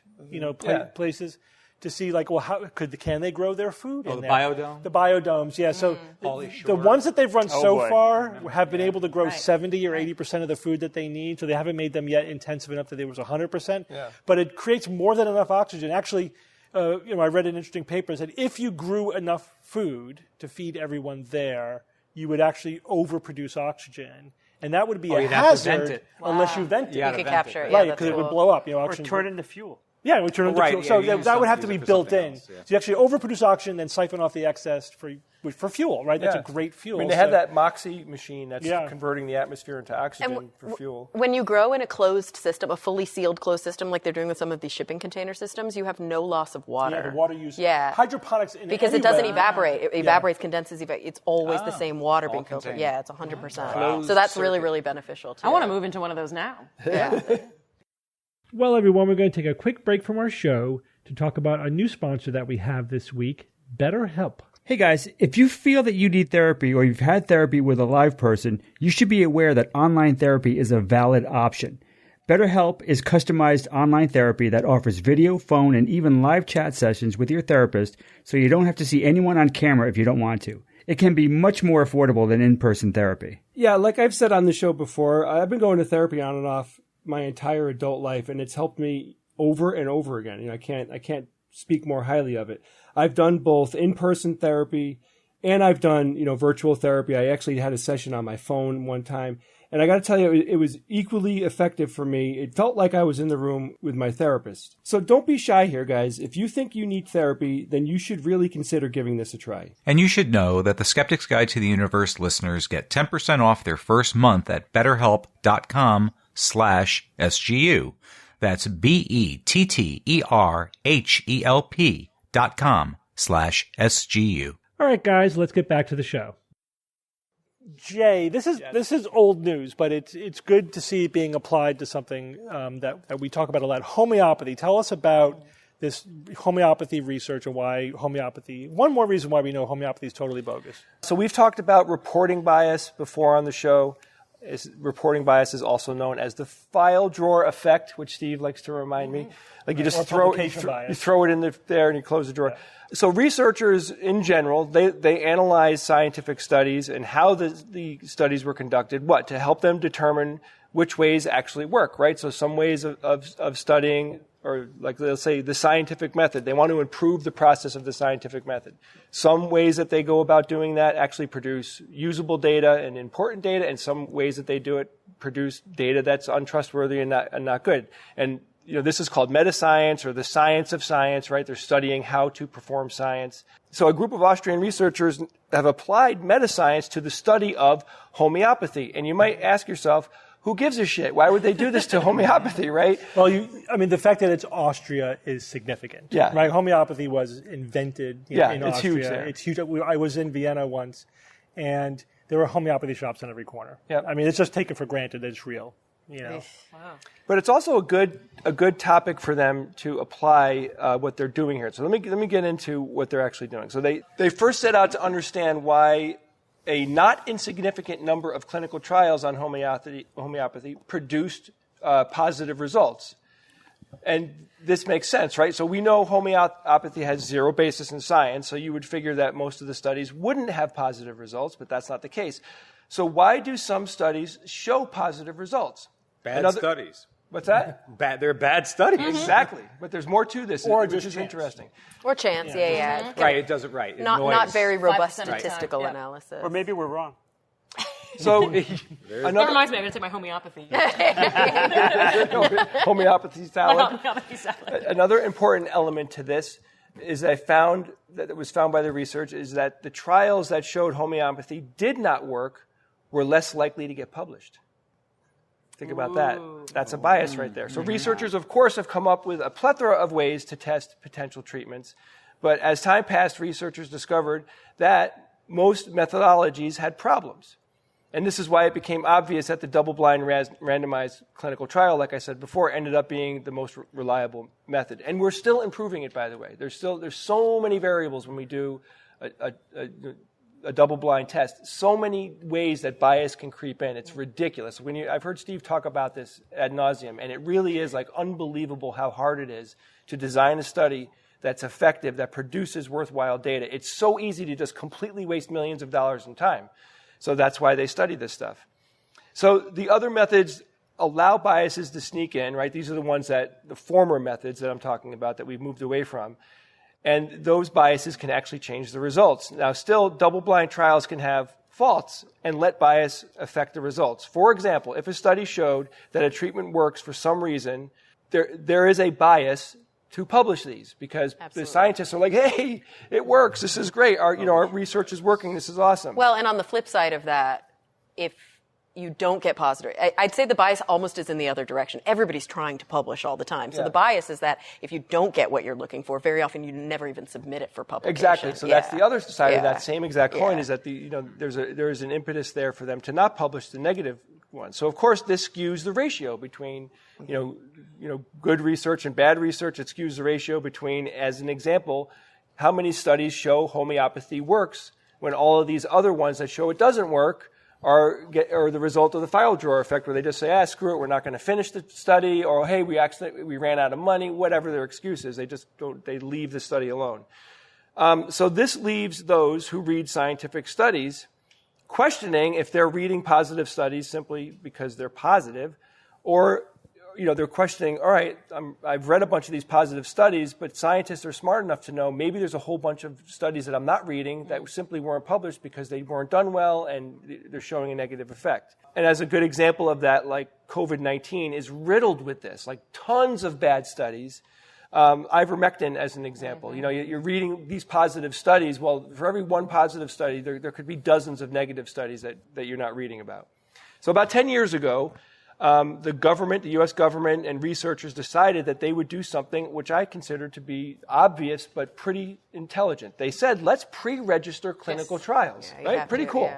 places to see like, well, can they grow their food in the there? biodome? The biodomes, yeah. So the ones that they've run far have been able to grow 70 or 80% of the food that they need. So they haven't made them yet intensive enough that it was 100%. Yeah. But it creates more than enough oxygen. Actually, I read an interesting paper that said if you grew enough food to feed everyone there, you would actually overproduce oxygen. And that would be a hazard unless you vent it. You could capture it. Right, because it would blow up. Or turn it into fuel. Yeah, it would turn into fuel. So that would have to be built in. So you actually overproduce oxygen, then siphon off the excess for fuel, right? That's a great fuel. I mean, they have that Moxie machine that's converting the atmosphere into oxygen for fuel. When you grow in a closed system, a fully sealed closed system, like they're doing with some of these shipping container systems, you have no loss of water. Yeah, the water use. Yeah. Hydroponics because it doesn't evaporate. It evaporates, condenses, it's always the same water being filtered. contained. Yeah, it's 100%. So that's really, really beneficial too. I want to move into one of those now. Yeah. Well, everyone, we're going to take a quick break from our show to talk about a new sponsor that we have this week, BetterHelp. Hey guys, if you feel that you need therapy or you've had therapy with a live person, you should be aware that online therapy is a valid option. BetterHelp is customized online therapy that offers video, phone, and even live chat sessions with your therapist, so you don't have to see anyone on camera if you don't want to. It can be much more affordable than in-person therapy. Yeah, like I've said on the show before, I've been going to therapy on and off my entire adult life, and it's helped me over and over again. I can't speak more highly of it. I've done both in-person therapy and I've done, virtual therapy. I actually had a session on my phone one time, and I got to tell you, it was equally effective for me. It felt like I was in the room with my therapist. So don't be shy here, guys. If you think you need therapy, then you should really consider giving this a try. And you should know that the Skeptics Guide to the Universe listeners get 10% off their first month at BetterHelp.com/SGU. That's BetterHelp.com/SGU. All right, guys, let's get back to the show. Jay, this is old news, but it's good to see it being applied to something that we talk about a lot. Homeopathy. Tell us about this homeopathy research and why homeopathy. One more reason why we know homeopathy is totally bogus. So we've talked about reporting bias before on the show. Reporting bias is also known as the file drawer effect, which Steve likes to remind me. Like you just throw it in there and you close the drawer. Yeah. So researchers in general, they analyze scientific studies and how the studies were conducted, to help them determine which ways actually work, right? So some ways of studying, or like let's say the scientific method, they want to improve the process of the scientific method. Some ways that they go about doing that actually produce usable data and important data, and some ways that they do it produce data that's untrustworthy and not good. And this is called metascience, or the science of science, right? They're studying how to perform science. So a group of Austrian researchers have applied metascience to the study of homeopathy. And you might ask yourself, who gives a shit? Why would they do this to homeopathy, right? Well, the fact that it's Austria is significant. Yeah. Right? Homeopathy was invented in Austria. It's huge there. It's huge. I was in Vienna once, and there were homeopathy shops on every corner. Yeah. It's just taken for granted that it's real. Wow. But it's also a good topic for them to apply what they're doing here. So let me get into what they're actually doing. So they first set out to understand why a not insignificant number of clinical trials on homeopathy produced positive results. And this makes sense, right? So we know homeopathy has zero basis in science, so you would figure that most of the studies wouldn't have positive results, but that's not the case. So why do some studies show positive results? Bad studies. What's that? They're bad studies. Exactly. But there's more to this, Or which just is chance. interesting. Or chance, yeah. Right, it does it right. It Not annoys. very robust 5% of the time, statistical yeah. analysis. Or maybe we're wrong. So That reminds me, I'm going to take my homeopathy. homeopathy salad. Homeopathy salad. Another important element to this is that was found by the research is that the trials that showed homeopathy did not work were less likely to get published. Think about that. That's a bias right there. So researchers, of course, have come up with a plethora of ways to test potential treatments. But as time passed, researchers discovered that most methodologies had problems. And this is why it became obvious that the double-blind randomized clinical trial, like I said before, ended up being the most reliable method. And we're still improving it, by the way. There's so many variables when we do a double-blind test. So many ways that bias can creep in. It's ridiculous. I've heard Steve talk about this ad nauseum, and it really is like unbelievable how hard it is to design a study that's effective, that produces worthwhile data. It's so easy to just completely waste millions of dollars in time. So that's why they study this stuff. So the other methods allow biases to sneak in, right? These are the former methods that I'm talking about that we've moved away from. And those biases can actually change the results. Now, still, double-blind trials can have faults and let bias affect the results. For example, if a study showed that a treatment works for some reason, there is a bias to publish these because the scientists are like, hey, it works. This is great. Our research is working. This is awesome. Well, and on the flip side of that, if you don't get positive, I'd say the bias almost is in the other direction. Everybody's trying to publish all the time. So the bias is that if you don't get what you're looking for, very often you never even submit it for publication. Exactly. So that's the other side of that same exact coin is that there is an impetus there for them to not publish the negative one. So of course this skews the ratio between good research and bad research. It skews the ratio between, as an example, how many studies show homeopathy works when all of these other ones that show it doesn't work are the result of the file drawer effect, where they just say, screw it, we're not going to finish the study, or hey, we ran out of money, whatever their excuse is. They leave the study alone. So this leaves those who read scientific studies questioning if they're reading positive studies simply because they're positive, or they're questioning, all right, I've read a bunch of these positive studies, but scientists are smart enough to know maybe there's a whole bunch of studies that I'm not reading that simply weren't published because they weren't done well and they're showing a negative effect. And as a good example of that, like COVID-19 is riddled with this, like tons of bad studies. Ivermectin as an example. You're reading these positive studies. Well, for every one positive study, there could be dozens of negative studies that you're not reading about. So about 10 years ago, the U.S. government and researchers decided that they would do something which I consider to be obvious but pretty intelligent. They said, let's pre-register clinical trials. Right? Pretty cool.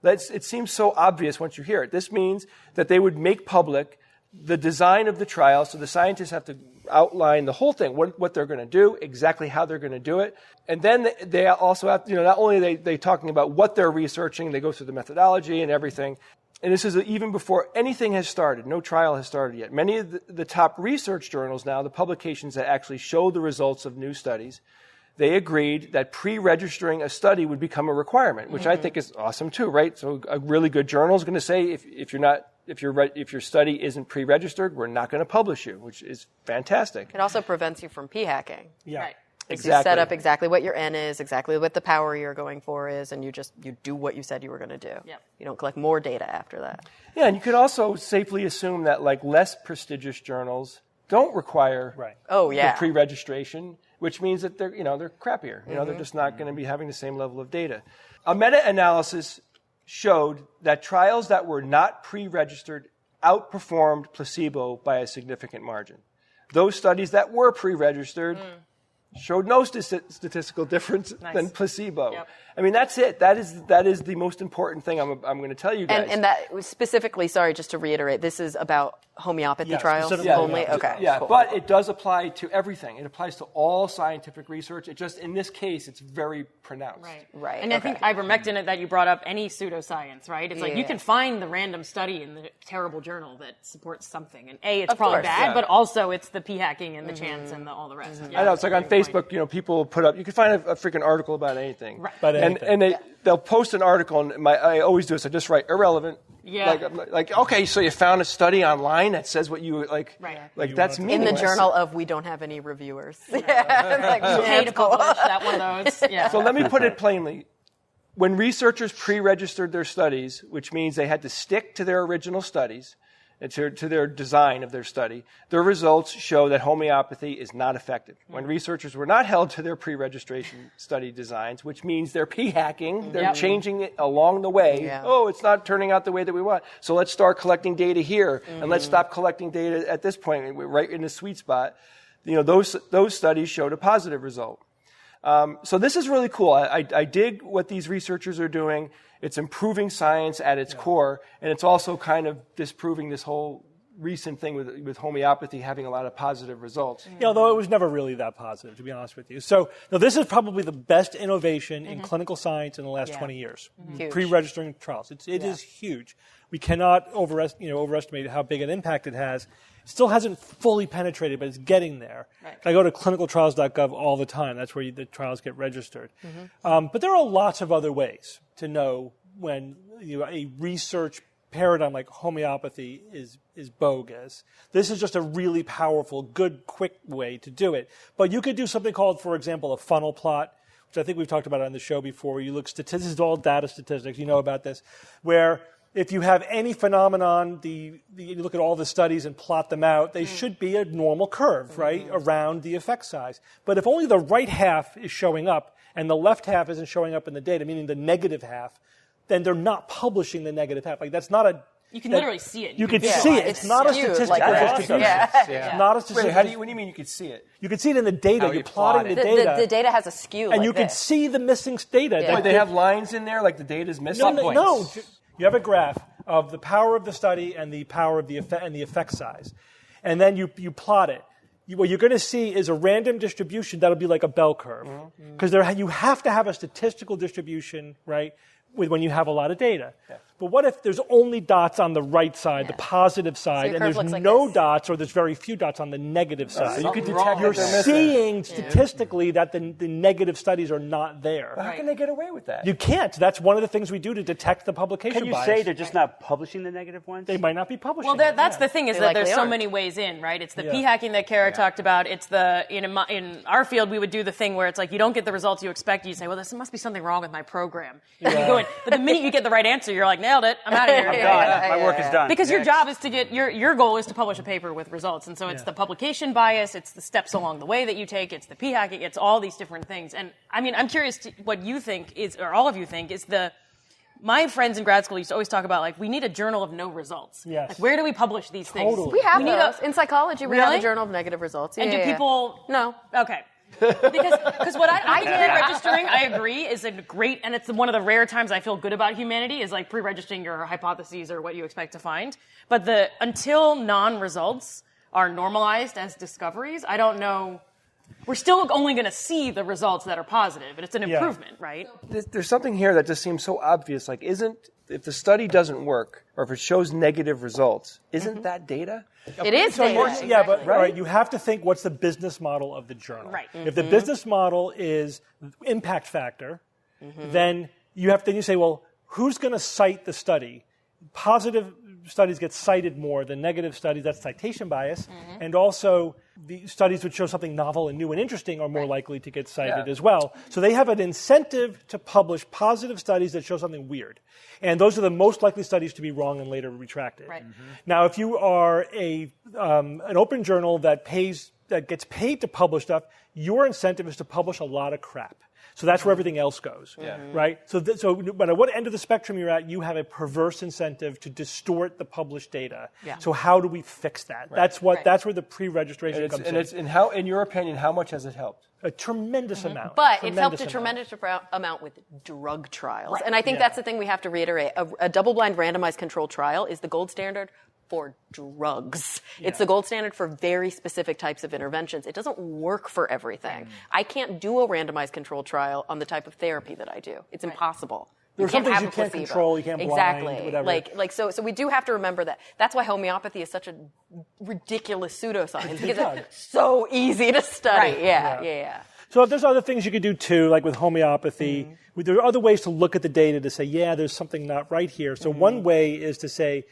Yeah. It seems so obvious once you hear it. This means that they would make public the design of the trial, so the scientists have to outline the whole thing, what they're going to do, exactly how they're going to do it. And then they also have, not only are they talking about what they're researching, they go through the methodology and everything. And this is even before anything has started. No trial has started yet. Many of the top research journals now, the publications that actually show the results of new studies, they agreed that pre-registering a study would become a requirement, which I think is awesome too, right? So a really good journal is going to say, if your study isn't pre-registered, we're not going to publish you, which is fantastic. It also prevents you from p-hacking. Yeah. Right. Exactly. You set up exactly what your N is, exactly what the power you're going for is, and you do what you said you were going to do. Yep. You don't collect more data after that. Yeah, and you could also safely assume that less prestigious journals don't require the pre-registration, which means that they're crappier. They're just not going to be having the same level of data. A meta-analysis showed that trials that were not pre-registered outperformed placebo by a significant margin. Those studies that were pre-registered showed no statistical difference than placebo. Yep. I mean, that's it. That is the most important thing I'm going to tell you guys. And that specifically, sorry, just to reiterate, this is about homeopathy trials only? Yeah. Okay. Yeah, cool. but it does apply to everything. It applies to all scientific research. It just, in this case, it's very pronounced. Right. And I think ivermectin that you brought up, any pseudoscience, right? It's like you can find the random study in the terrible journal that supports something. And it's probably bad, but also it's the p-hacking and the chance and all the rest. I know, it's like on Facebook, people put up, you can find a freaking article about anything. Right. And they'll post an article, and I always do this, I just write irrelevant. Yeah. Like, okay, so you found a study online line that says what you like. Right. Like that's In meaningless. the journal of we don't have any reviewers. Pay to publish that one of those. Yeah. So let me put it plainly. When researchers pre-registered their studies, which means they had to stick to their original studies, and to their design of their study, their results show that homeopathy is not effective. When researchers were not held to their pre-registration study designs, which means they're p-hacking, they're changing it along the way. Yeah. Oh, it's not turning out the way that we want. So let's start collecting data here, and let's stop collecting data at this point. We're right in the sweet spot. Those studies showed a positive result. So this is really cool. I dig what these researchers are doing. It's improving science at its core, and it's also kind of disproving this whole recent thing with homeopathy having a lot of positive results. Although it was never really that positive, to be honest with you. So this is probably the best innovation in clinical science in the last 20 years. Huge. Pre-registering trials. It is huge. We cannot overestimate how big an impact it has. It still hasn't fully penetrated, but it's getting there. Right. I go to clinicaltrials.gov all the time. That's where the trials get registered. But there are lots of other ways to know when a research paradigm like homeopathy is bogus. This is just a really powerful, good, quick way to do it. But you could do something called, for example, a funnel plot, which I think we've talked about on the show before, where you look statistics. This is all data statistics. You know about this, where if you have any phenomenon, you look at all the studies and plot them out, they should be a normal curve, right, around the effect size. But if only the right half is showing up and the left half isn't showing up in the data, meaning the negative half, then they're not publishing the negative half. Like that's not a... You can literally see it. You can see it. It's not a statistical distribution. Yeah. It's not a statistical... Wait, what do you mean you could see it? You can see it in the data. How You're you plot plotting it. the data. The data has a skew and like you can this. see the missing data. Yeah. Wait, they have lines in there like the data's missing? No. You have a graph of the power of the study and the power of the effect size. And then you plot it. What you're going to see is a random distribution that'll be like a bell curve. Because you have to have a statistical distribution, right, when you have a lot of data. Yeah. But what if there's only dots on the right side, the positive side, and there's no dots or there's very few dots on the negative side? So you could detect You're seeing statistically that the negative studies are not there. How can they get away with that? You can't. That's one of the things we do to detect the publication Can you bias. say they're just not publishing the negative ones? They might not be publishing. Well, that's the thing is They that likely there's so aren't. many ways in, right? It's the p-hacking that Kara talked about. It's in our field, we would do the thing where it's like you don't get the results you expect. You say, well, there must be something wrong with my program. And you go in. But the minute you get the right answer, you're like, nailed it. I'm out of here. I'm done. My work is done. Because your job is to get your goal is to publish a paper with results, and so it's the publication bias, it's the steps along the way that you take, it's the p-hacking, it's all these different things. And I mean, I'm curious what you think is, or all of you think is my friends in grad school used to always talk about like we need a journal of no results. Yes. Like where do we publish these things? We have need those. In psychology, we have Really? a journal of negative results. And do people? No. Okay. Because what I think pre-registering, I agree, is a great, and it's one of the rare times I feel good about humanity is like pre-registering your hypotheses or what you expect to find. But until non-results are normalized as discoveries, I don't know. We're still only going to see the results that are positive, and it's an improvement, right? There's something here that just seems so obvious. Like, if the study doesn't work, or if it shows negative results, isn't that data? It is data. Yeah, but right, you have to think what's the business model of the journal. Right. If the business model is impact factor, then you say, well, who's going to cite the study? Positive studies get cited more than negative studies. That's citation bias. And also, the studies which show something novel and new and interesting are more likely to get cited as well. So they have an incentive to publish positive studies that show something weird. And those are the most likely studies to be wrong and later retracted. Right. Now, if you are an open journal that gets paid to publish stuff, your incentive is to publish a lot of crap. So that's where everything else goes, right? So no matter what end of the spectrum you're at, you have a perverse incentive to distort the published data. Yeah. So how do we fix that? That's where the pre-registration comes in. And how, in your opinion, how much has it helped? A tremendous amount. But it's helped a tremendous amount with drug trials. Right. And I think that's the thing we have to reiterate. A double-blind randomized controlled trial is the gold standard for drugs. Yeah. It's the gold standard for very specific types of interventions. It doesn't work for everything. I can't do a randomized controlled trial on the type of therapy that I do. It's impossible. There are some things you can't control, you can't blind, whatever. So we do have to remember that. That's why homeopathy is such a ridiculous pseudoscience, because it's so easy to study. Right. Yeah. So there's other things you could do too, like with homeopathy. There are other ways to look at the data to say, there's something not right here. So one way is to say,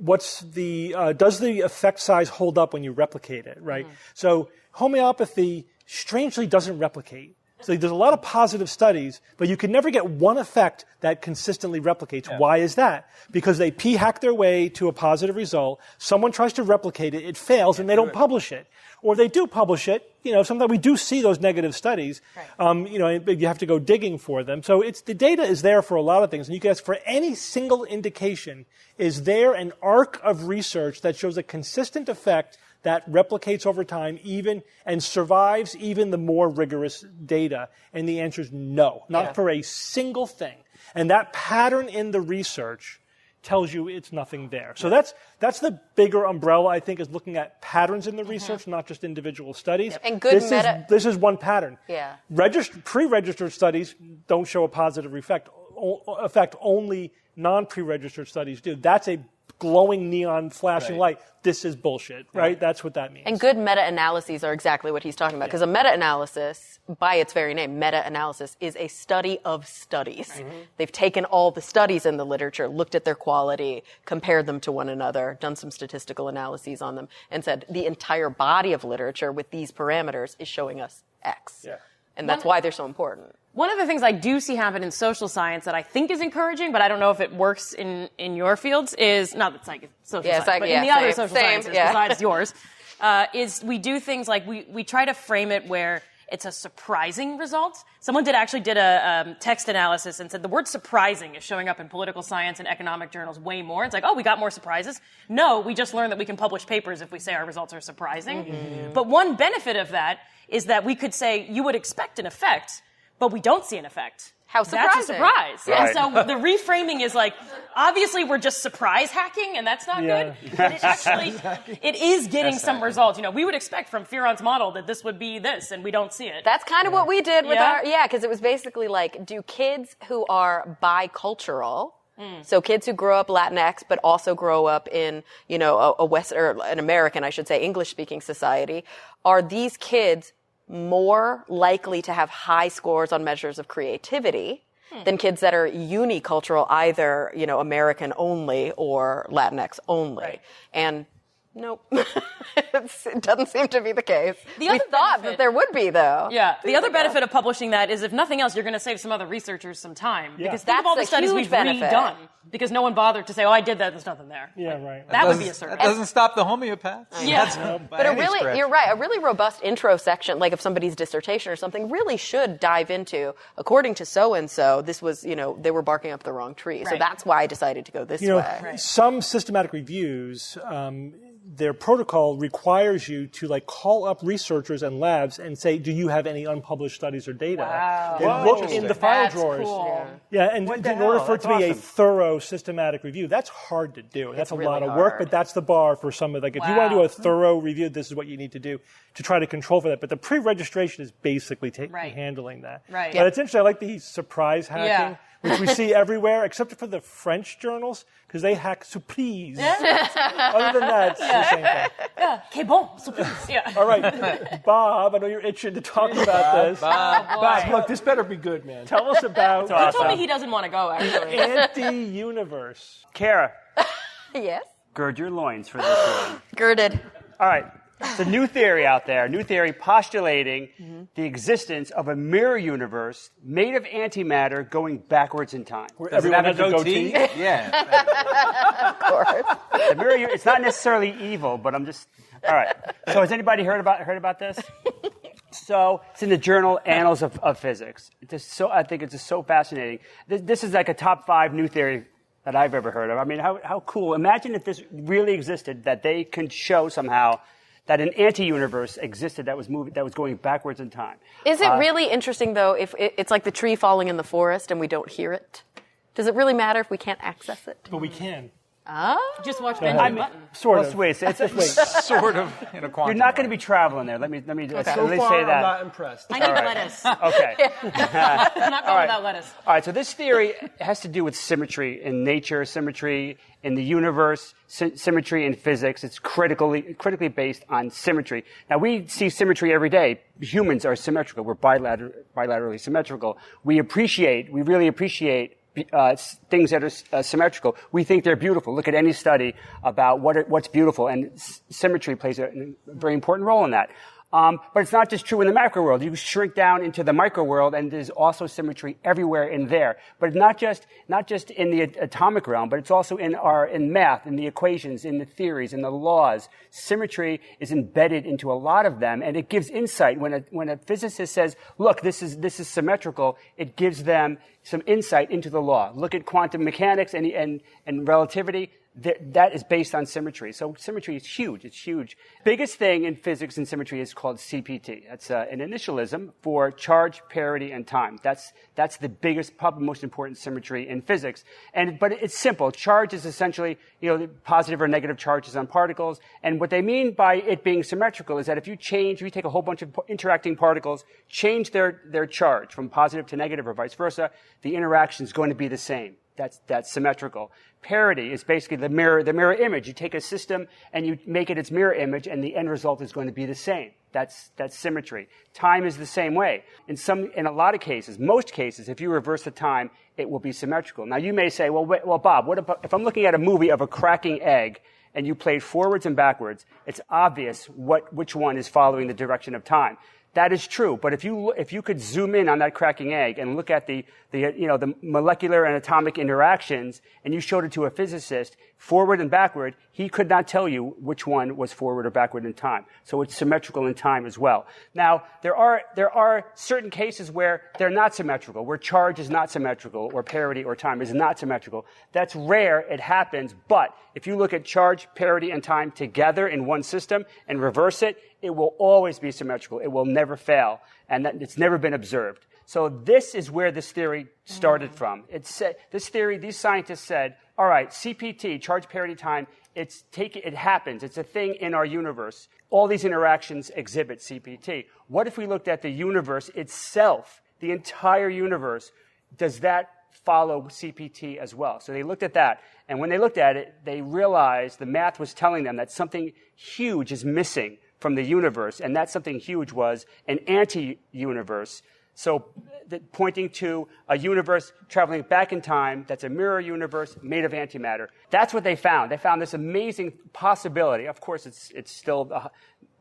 does the effect size hold up when you replicate it, right? So homeopathy strangely doesn't replicate. So there's a lot of positive studies, but you can never get one effect that consistently replicates. Yeah. Why is that? Because they p-hack their way to a positive result. Someone tries to replicate it, it fails, and they don't publish it. Or they do publish it. Sometimes we do see those negative studies. Right. You have to go digging for them. So the data is there for a lot of things. And you can ask for any single indication, is there an arc of research that shows a consistent effect that replicates over time and survives even the more rigorous data? And the answer is no, not for a single thing. And that pattern in the research tells you it's nothing there. So that's the bigger umbrella, I think, is looking at patterns in the research, not just individual studies. And this is one pattern. Yeah. Pre-registered studies don't show a positive effect. Only non-pre-registered studies do. That's a glowing neon flashing light. This is bullshit, right? That's what that means. And good meta-analyses are exactly what he's talking about. Because a meta-analysis, by its very name, meta-analysis, is a study of studies. Mm-hmm. They've taken all the studies in the literature, looked at their quality, compared them to one another, done some statistical analyses on them, and said the entire body of literature with these parameters is showing us X. Yeah. And that's why they're so important. One of the things I do see happen in social science that I think is encouraging, but I don't know if it works in your fields, is not that social science, but in the other social sciences besides yours, is we do things like we try to frame it where it's a surprising result. Someone did a text analysis and said the word surprising is showing up in political science and economic journals way more. It's like, oh, we got more surprises. No, we just learned that we can publish papers if we say our results are surprising. Mm-hmm. But one benefit of that is that we could say you would expect an effect, but we don't see an effect. How surprising. That's a surprise. Right. And so the reframing is like, obviously we're just surprise hacking, and that's not good. But it actually, it is getting some results. We would expect from Fearon's model that this would be this, and we don't see it. That's kind of what we did with because it was basically like, do kids who are bicultural, so kids who grow up Latinx, but also grow up in, a West, or an American, I should say, English-speaking society, are these kids more likely to have high scores on measures of creativity than kids that are unicultural, either, American only or Latinx only. Right. And nope. It doesn't seem to be the case. We thought that there would be, though. Yeah. The other benefit of publishing that is, if nothing else, you're going to save some other researchers some time. Yeah. Because think of all the studies we've redone. Because no one bothered to say, oh, I did that, there's nothing there. Yeah, right. That would be a service. That doesn't stop the homeopaths. Yeah. But you're right, a really robust intro section, like of somebody's dissertation or something, really should dive into, according to so-and-so, this was, they were barking up the wrong tree. Right. So that's why I decided to go this way. Some systematic reviews, their protocol requires you to call up researchers and labs and say, do you have any unpublished studies or data? Wow. And look in the file drawers. Cool. Yeah, and in order for it to be a thorough systematic review, that's hard to do. That's a really lot of work, but that's the bar for some of if you want to do a thorough review, this is what you need to do to try to control for that. But the pre-registration is basically handling that. Right. But it's interesting. I like the surprise hacking. Which we see everywhere, except for the French journals, because they hack surprise. Other than that, it's the same thing. Yeah, que bon, surprise. Yeah. All right, Bob, I know you're itching to talk about this. Bob, look, this better be good, man. Tell us about... He told me he doesn't want to go, actually. Anti-universe. Kara. Yes? Gird your loins for this one. Girded. All right. It's a new theory out there, postulating the existence of a mirror universe made of antimatter going backwards in time. Where everyone has a goatee? Yeah. Of course. The mirror, it's not necessarily evil, but I'm just... All right. So has anybody heard about this? So it's in the journal Annals of Physics. I think it's just so fascinating. This is like a top 5 new theory that I've ever heard of. I mean, how cool. Imagine if this really existed, that they can show somehow that an anti-universe existed that was going backwards in time. Is it really interesting, though, if it's like the tree falling in the forest and we don't hear it? Does it really matter if we can't access it? But we can. Just watch Benjamin Button. Sort of. Wait, sort of in a quantum. You're not going to be traveling there. Let me So say far, that. I'm not impressed. I need lettuce. Okay. I'm not going without lettuce. All right, so this theory has to do with symmetry in nature, symmetry in the universe, symmetry in physics. It's critically based on symmetry. Now, we see symmetry every day. Humans are symmetrical. We're bilaterally symmetrical. We really appreciate things that are symmetrical. We think they're beautiful. Look at any study about what's beautiful, and symmetry plays a very important role in that. But it's not just true in the macro world. You shrink down into the micro world, and there's also symmetry everywhere in there. But not just in the atomic realm, but it's also in math, in the equations, in the theories, in the laws. Symmetry is embedded into a lot of them, and it gives insight. When a physicist says, "Look, this is symmetrical," it gives them some insight into the law. Look at quantum mechanics and relativity. That is based on symmetry. So symmetry is huge. It's huge. Biggest thing in physics and symmetry is called CPT. That's an initialism for charge, parity, and time. That's the biggest, probably most important symmetry in physics. But it's simple. Charge is essentially, the positive or negative charges on particles. And what they mean by it being symmetrical is that if you take a whole bunch of interacting particles, change their charge from positive to negative or vice versa, the interaction is going to be the same. That's symmetrical. Parity is basically the mirror image. You take a system and you make it its mirror image, and the end result is going to be the same. That's symmetry. Time is the same way. In a lot of cases, most cases, if you reverse the time, it will be symmetrical. Now you may say, well, Bob, what if I'm looking at a movie of a cracking egg and you played forwards and backwards? It's obvious which one is following the direction of time. That is true, but if you could zoom in on that cracking egg and look at the molecular and atomic interactions, and you showed it to a physicist, forward and backward, he could not tell you which one was forward or backward in time. So it's symmetrical in time as well. Now, there are certain cases where they're not symmetrical, where charge is not symmetrical, or parity or time is not symmetrical. That's rare, it happens, but if you look at charge, parity, and time together in one system and reverse it, it will always be symmetrical. It will never fail, and it's never been observed. So this is where this theory started from. These scientists said, all right, CPT, charge, parity, time, it happens. It's a thing in our universe. All these interactions exhibit CPT. What if we looked at the universe itself, the entire universe? Does that follow CPT as well? So they looked at that, and when they looked at it, they realized the math was telling them that something huge is missing from the universe, and that something huge was an anti-universe. So pointing to a universe traveling back in time that's a mirror universe made of antimatter. That's what they found. They found this amazing possibility. Of course, it's still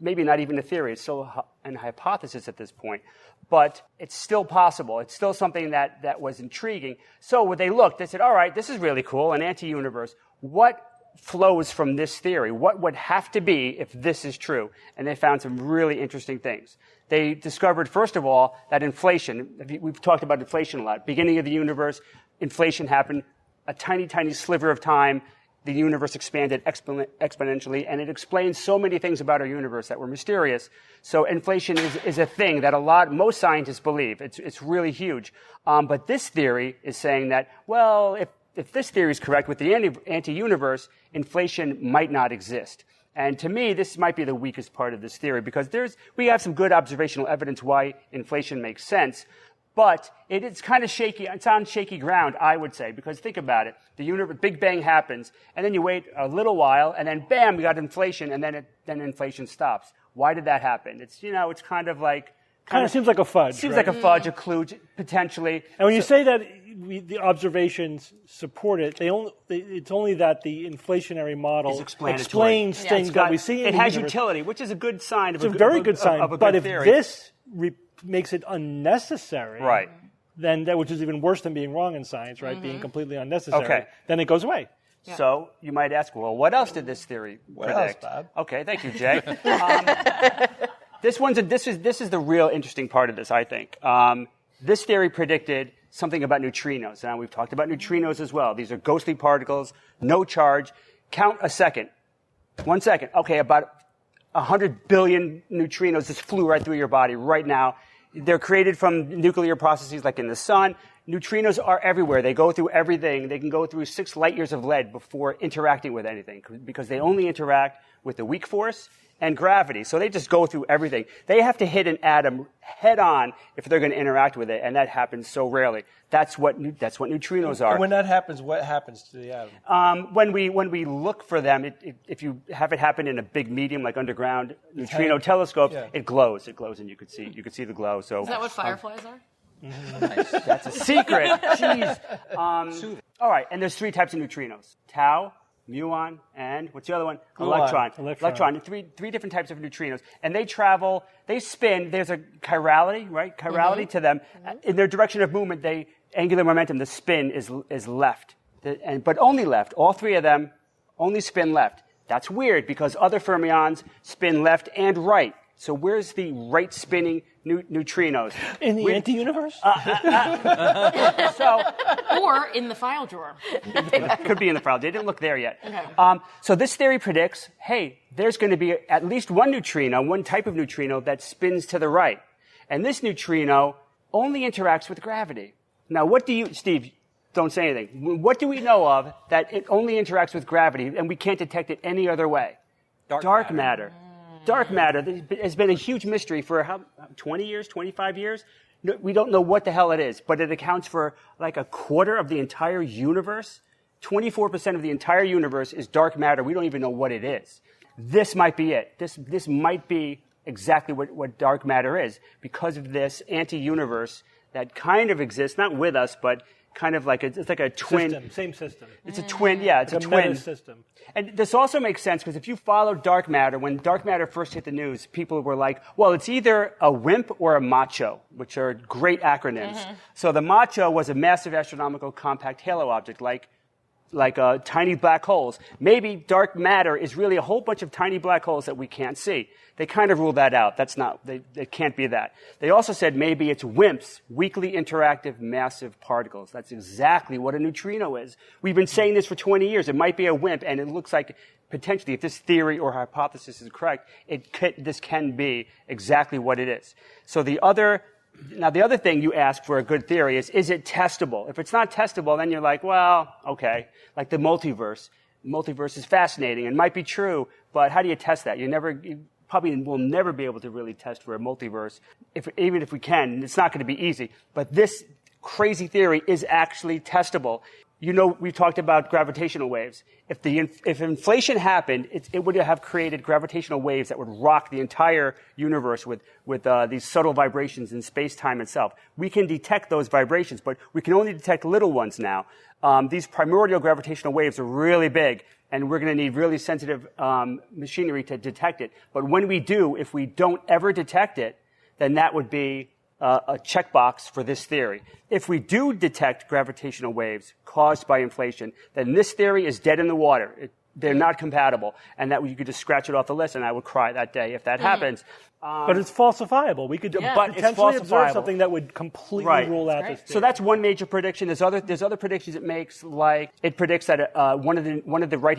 maybe not even a theory. It's still an hypothesis at this point. But it's still possible. It's still something that was intriguing. So when they looked, they said, all right, this is really cool, an anti-universe. What flows from this theory? What would have to be if this is true? And they found some really interesting things. They discovered, first of all, that inflation, we've talked about inflation a lot. Beginning of the universe, inflation happened, a tiny, tiny sliver of time, the universe expanded exponentially, and it explains so many things about our universe that were mysterious. So inflation is a thing that most scientists believe. It's really huge. But this theory is saying that, well, if this theory is correct with the anti-universe, inflation might not exist. And to me, this might be the weakest part of this theory, because we have some good observational evidence why inflation makes sense, but it's kind of shaky. It's on shaky ground, I would say, because think about it. The Big Bang happens, and then you wait a little while, and then bam, we got inflation, and then inflation stops. Why did that happen? It's kind of like... Kind of seems like a fudge. Seems like a fudge, a clue, potentially. And when you say that the observations support it, it's only that the inflationary model explains things that we see in the universe. It has utility, which is a good sign of a very good sign. But if theory. this makes it unnecessary, right, then which is even worse than being wrong in science, right? Mm-hmm. Being completely unnecessary, then it goes away. Yeah. So you might ask, well, what else did this theory predict? Else, Bob? Okay, thank you, Jay. This is the real interesting part of this, I think. This theory predicted something about neutrinos. Now, we've talked about neutrinos as well. These are ghostly particles, no charge. Count a second. 1 second. Okay, about 100 billion neutrinos just flew right through your body right now. They're created from nuclear processes like in the sun. Neutrinos are everywhere. They go through everything. They can go through 6 light years of lead before interacting with anything, because they only interact with the weak force and gravity. So they just go through everything. They have to hit an atom head on if they're going to interact with it, and that happens so rarely. That's what neutrinos are. And when that happens, what happens to the atom? When we look for them, if you have it happen in a big medium like underground neutrino telescopes, it glows. It glows, and you could see the glow. So is that what fireflies are? Nice. That's a secret. Jeez. All right, and there's 3 types of neutrinos: tau, muon, and what's the other one? Gluon. Electron. Three different types of neutrinos, and they travel. They spin. There's a chirality, right? Chirality to them. In their direction of movement, angular momentum. The spin is left, but only left. All 3 of them only spin left. That's weird because other fermions spin left and right. So where's the right spinning neutrinos? In the anti-universe? Or in the file drawer. Could be in the file. They didn't look there yet. Okay. So this theory predicts, hey, there's going to be at least one neutrino, one type of neutrino that spins to the right. And this neutrino only interacts with gravity. Now, Steve, don't say anything. What do we know of that it only interacts with gravity and we can't detect it any other way? Dark matter. Dark matter has been a huge mystery for 20 years, 25 years. We don't know what the hell it is, but it accounts for like a quarter of the entire universe. 24% of the entire universe is dark matter. We don't even know what it is. This might be it. This might be exactly what dark matter is because of this anti-universe that kind of exists, not with us, but kind of like it's like a twin. Same system. It's a twin, yeah, it's a twin. System. And this also makes sense because if you follow dark matter, when dark matter first hit the news, people were like, well, it's either a WIMP or a MACHO, which are great acronyms. So the MACHO was a massive astronomical compact halo object, like tiny black holes. Maybe dark matter is really a whole bunch of tiny black holes that we can't see. They kind of ruled that out. It can't be that. They also said maybe it's WIMPs, weakly interactive massive particles. That's exactly what a neutrino is. We've been saying this for 20 years. It might be a WIMP, and it looks like potentially, if this theory or hypothesis is correct, this can be exactly what it is. So the other thing you ask for a good theory is it testable? If it's not testable, then you're like, well, okay. Like the multiverse. Multiverse is fascinating and might be true, but how do you test that? You probably will never be able to really test for a multiverse. Even if we can, it's not going to be easy. But this crazy theory is actually testable. You know, we talked about gravitational waves. If inflation happened, it would have created gravitational waves that would rock the entire universe with these subtle vibrations in space-time itself. We can detect those vibrations, but we can only detect little ones now. These primordial gravitational waves are really big, and we're going to need really sensitive machinery to detect it. But when we do, if we don't ever detect it, then that would be a checkbox for this theory. If we do detect gravitational waves caused by inflation, then this theory is dead in the water. They're not compatible, and that you could just scratch it off the list, and I would cry that day if that happens. But it's falsifiable. We could potentially observe something that would completely rule out this theory. So that's one major prediction. There's other predictions it makes, like it predicts that one of the right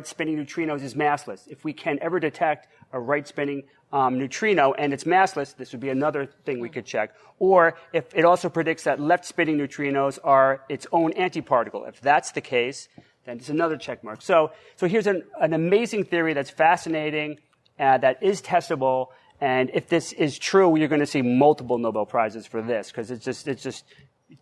spinning neutrinos is massless. If we can ever detect a right spinning neutrino and it's massless, this would be another thing we could check. Or if it also predicts that left spinning neutrinos are its own antiparticle. If that's the case, then it's another check mark. So here's an amazing theory that's fascinating, that is testable, and if this is true, you're going to see multiple Nobel Prizes for this because it's just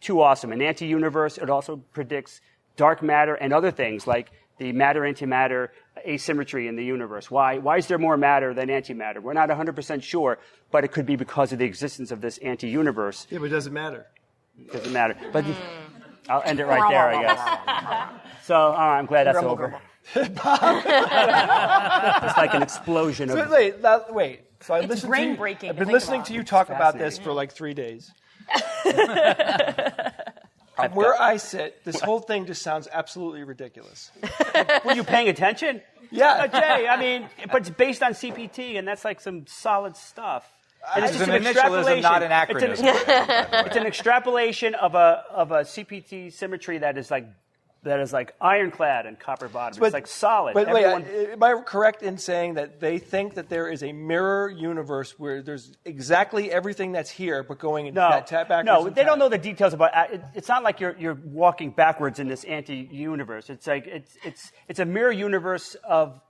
too awesome. An anti-universe, it also predicts dark matter and other things like the matter-antimatter asymmetry in the universe. Why is there more matter than antimatter? We're not 100% sure, but it could be because of the existence of this anti-universe. Yeah, but it doesn't matter. It doesn't matter. But I'll end it right there, I guess. So I'm glad that's over. It's like an explosion of... Wait. So I've been listening to you talk about this for like 3 days. Where I sit, this whole thing just sounds absolutely ridiculous. Were you paying attention? Yeah. Jay, I mean, but it's based on CPT, and that's like some solid stuff. And it's an initialism, not an acronym. It's an extrapolation of a CPT symmetry that is like ironclad and copper bottom. It's like solid. But am I correct in saying that they think that there is a mirror universe where there's exactly everything that's here, but going backwards? No, they don't know the details about it. It's not like you're walking backwards in this anti-universe. It's like it's a mirror universe of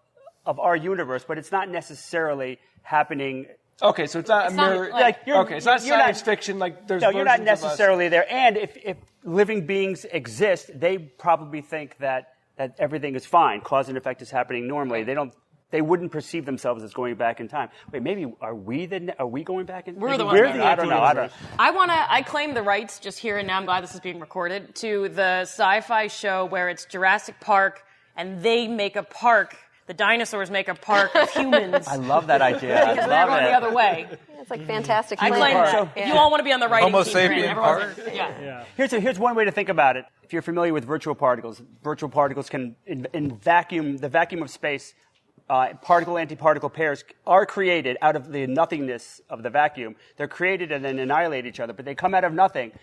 our universe, but it's not necessarily happening. Okay, so it's not a mirror. It's not science fiction. Like there's you're not necessarily there. And if living beings exist, they probably think that everything is fine. Cause and effect is happening normally. They don't they wouldn't perceive themselves as going back in time. Wait, maybe are we going back in time? We're the ones. I don't know. I claim the rights just here and now. I'm glad this is being recorded to the sci-fi show where it's Jurassic Park and they make a park. The dinosaurs make a park of humans. I love that idea. Because they're going the other way. It's like fantastic. I claim that. If you all want to be on the writing Homo team, sapien park. Yeah. Here's one way to think about it. If you're familiar with virtual particles can, in the vacuum of space, particle-antiparticle pairs are created out of the nothingness of the vacuum. They're created and then annihilate each other, but they come out of nothing.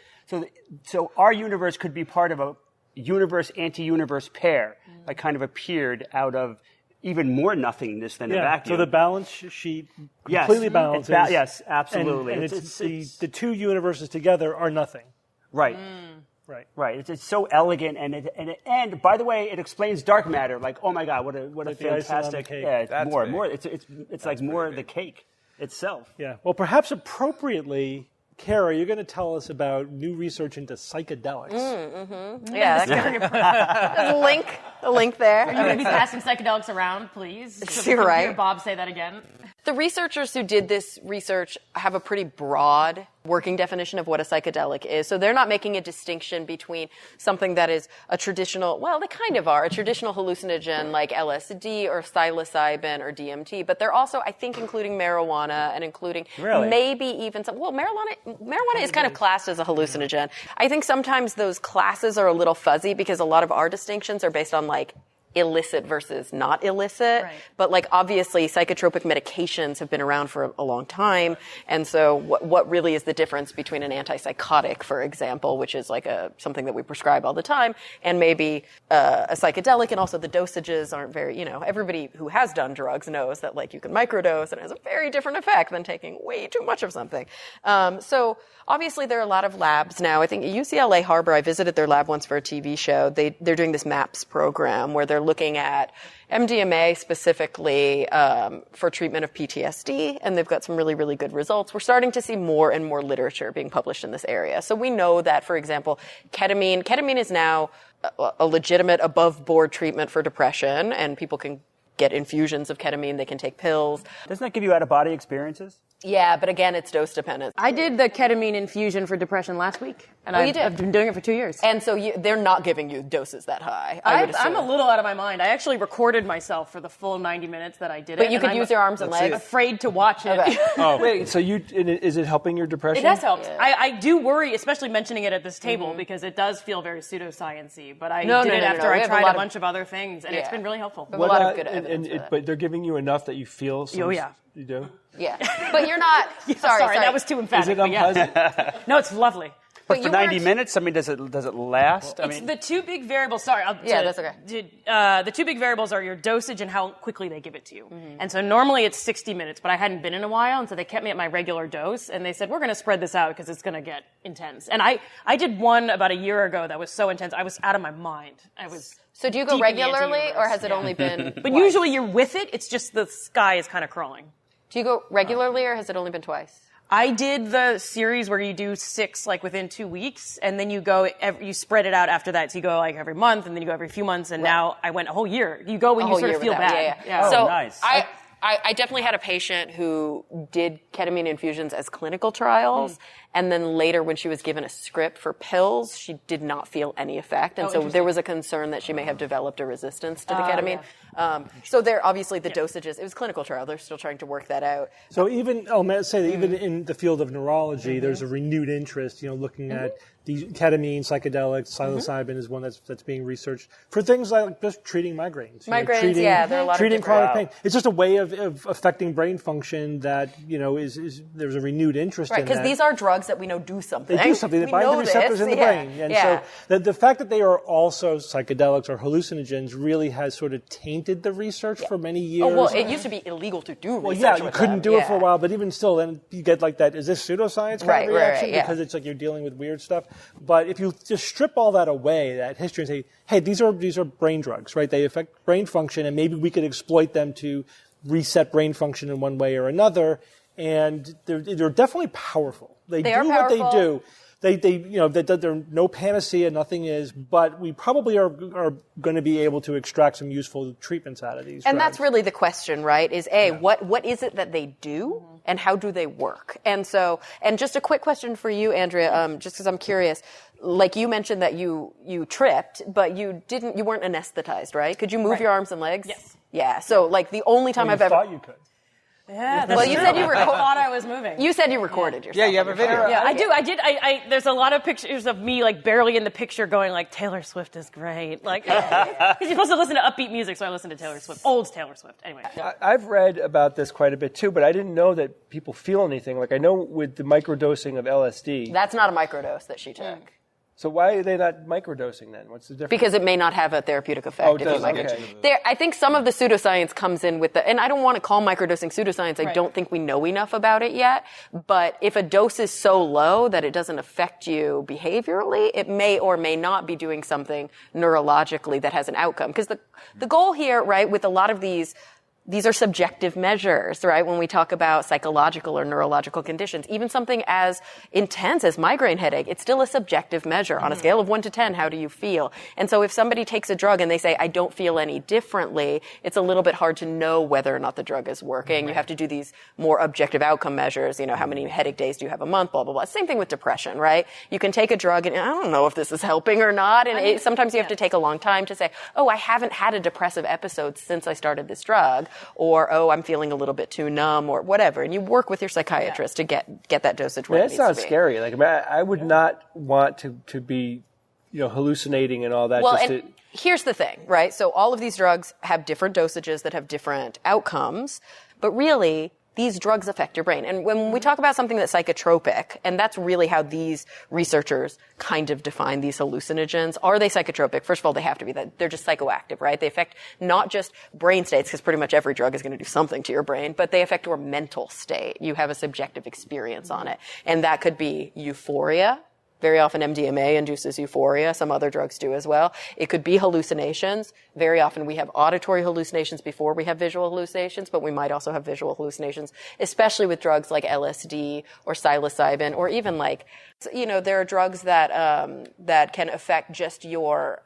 So our universe could be part of a universe-anti-universe pair, like kind of appeared out of even more nothingness than a vacuum. So the balance sheet completely balances. Yes, absolutely. And it's the two universes together are nothing. Right. Right. It's so elegant, and by the way, it explains dark matter. Like, oh my God, what a fantastic! Yeah, it's more. It's like more of the cake itself. Yeah. Well, perhaps appropriately, Kara, you're going to tell us about new research into psychedelics. Yeah, there's a link there. Are you going to be passing psychedelics around, please? So You're right. Hear Bob say that again. The researchers who did this research have a pretty broad working definition of what a psychedelic is. So they're not making a distinction between something that is a traditional, well, they kind of are, a traditional hallucinogen like LSD or psilocybin or DMT, but they're also, I think, including marijuana and including maybe even some, well, marijuana is kind of classed as a hallucinogen. I think sometimes those classes are a little fuzzy because a lot of our distinctions are based on like illicit versus not illicit. Right. But like obviously psychotropic medications have been around for a long time. And so what really is the difference between an antipsychotic, for example, which is like something that we prescribe all the time, and maybe a psychedelic, and also the dosages aren't very, everybody who has done drugs knows that like you can microdose and it has a very different effect than taking way too much of something. So obviously there are a lot of labs now. I think at UCLA Harbor, I visited their lab once for a TV show. They're doing this MAPS program where they're looking at MDMA specifically for treatment of PTSD, and they've got some really, really good results. We're starting to see more and more literature being published in this area. So we know that, for example, ketamine is now a legitimate above-board treatment for depression, and people can get infusions of ketamine. They can take pills. Doesn't that give you out-of-body experiences? Yeah, but again, it's dose dependent. I did the ketamine infusion for depression last week, and I've been doing it for 2 years. And so they're not giving you doses that high. I'm a little out of my mind. I actually recorded myself for the full 90 minutes that I did it. But you could use your arms and legs. I'm afraid to watch it. Okay. Oh, wait. So is it helping your depression? It has helped. Yeah. I do worry, especially mentioning it at this table, because it does feel very pseudoscience-y. But I did it after I tried a bunch of other things, and it's been really helpful. A lot of good evidence. But they're giving you enough that you feel. Oh yeah. You do? Yeah. But you're not. Sorry, that was too emphatic. Is it unpleasant? Yeah. No, it's lovely. But for 90 minutes, I mean, does it last? It's the two big variables. Sorry. That's okay. The two big variables are your dosage and how quickly they give it to you. Mm-hmm. And so normally it's 60 minutes, but I hadn't been in a while, and so they kept me at my regular dose, and they said, we're going to spread this out because it's going to get intense. And I did one about a year ago that was so intense, I was out of my mind. So do you go regularly, or has it only been But usually you're with it, it's just the sky is kind of crawling. Do you go regularly, or has it only been twice? I did the series where you do 6 like within 2 weeks, and then you go you spread it out after that. So you go like every month, and then you go every few months, and now I went a whole year. You go when you sort of feel bad. Yeah. Oh, so nice. I definitely had a patient who did ketamine infusions as clinical trials, and then later when she was given a script for pills, she did not feel any effect, and so there was a concern that she may have developed a resistance to the ketamine. So there, obviously, the dosages, it was clinical trial. They're still trying to work that out. So even, even in the field of neurology, there's a renewed interest, looking at the ketamine, psychedelics, psilocybin is one that's being researched for things like just treating migraines. There are a lot treating of chronic pain. It's just a way of affecting brain function that, is there's a renewed interest in that. Because these are drugs that we know do something. They do something. They bind the receptors in the brain. And so the fact that they are also psychedelics or hallucinogens really has sort of tainted the research for many years. Oh, well, it used to be illegal to do research. Well, yeah, you couldn't do it for a while, but even still, then you get like that, is this pseudoscience kind of reaction? Because it's like you're dealing with weird stuff. But if you just strip all that away, that history, and say, hey, these are brain drugs, right? They affect brain function, and maybe we could exploit them to reset brain function in one way or another. And they're definitely powerful. They do what they do. that there are no panacea, nothing is, but we probably are going to be able to extract some useful treatments out of these And drugs. that's really the question, right? Is what is it that they do, and how do they work? And just a quick question for you, Andrea, just because I'm curious. Like you mentioned that you tripped, but you weren't anesthetized, right? Could you move your arms and legs? Yes. Yeah. So like the only time I've ever thought you could. Yeah, well, you said you thought I was moving. You said you recorded yourself. Yeah, you have a video. Yeah, I do. I did. There's a lot of pictures of me like barely in the picture, going like Taylor Swift is great. Like, because you're supposed to listen to upbeat music, so I listen to Taylor Swift, old Taylor Swift. Anyway, I've read about this quite a bit too, but I didn't know that people feel anything. Like I know with the microdosing of LSD. That's not a microdose that she took. So why are they not microdosing then? What's the difference? Because it may not have a therapeutic effect. Oh, it does, okay. I think some of the pseudoscience comes in with and I don't want to call microdosing pseudoscience. I don't think we know enough about it yet. But if a dose is so low that it doesn't affect you behaviorally, it may or may not be doing something neurologically that has an outcome. Because the goal here, right, with a lot of these are subjective measures, right? When we talk about psychological or neurological conditions, even something as intense as migraine headache, it's still a subjective measure. On a scale of 1 to 10, how do you feel? And so if somebody takes a drug and they say, I don't feel any differently, it's a little bit hard to know whether or not the drug is working. Right. You have to do these more objective outcome measures. How many headache days do you have a month, blah, blah, blah. Same thing with depression, right? You can take a drug and I don't know if this is helping or not. And sometimes you have to take a long time to say, oh, I haven't had a depressive episode since I started this drug. Or, oh, I'm feeling a little bit too numb, or whatever. And you work with your psychiatrist to get that dosage where it needs to be. That sounds scary. Like, I would not want to be, hallucinating and all that. Well, here's the thing, right? So all of these drugs have different dosages that have different outcomes, but really, these drugs affect your brain. And when we talk about something that's psychotropic, and that's really how these researchers kind of define these hallucinogens, are they psychotropic? First of all, they have to be. They're just psychoactive, right? They affect not just brain states, because pretty much every drug is going to do something to your brain, but they affect your mental state. You have a subjective experience on it. And that could be euphoria. Very often MDMA induces euphoria. Some other drugs do as well. It could be hallucinations. Very often we have auditory hallucinations before we have visual hallucinations, but we might also have visual hallucinations, especially with drugs like LSD or psilocybin, or even there are drugs that can affect just your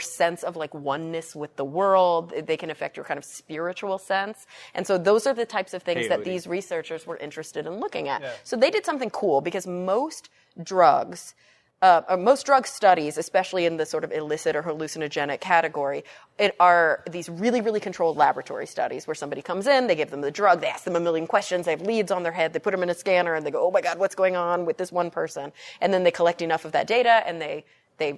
sense of oneness with the world. They can affect your kind of spiritual sense. And so those are the types of things that these researchers were interested in looking at. Yeah. So they did something cool, because most drug studies, especially in the sort of illicit or hallucinogenic category, are these really, really controlled laboratory studies where somebody comes in, they give them the drug, they ask them a million questions, they have leads on their head, they put them in a scanner, and they go, oh my God, what's going on with this one person? And then they collect enough of that data, and they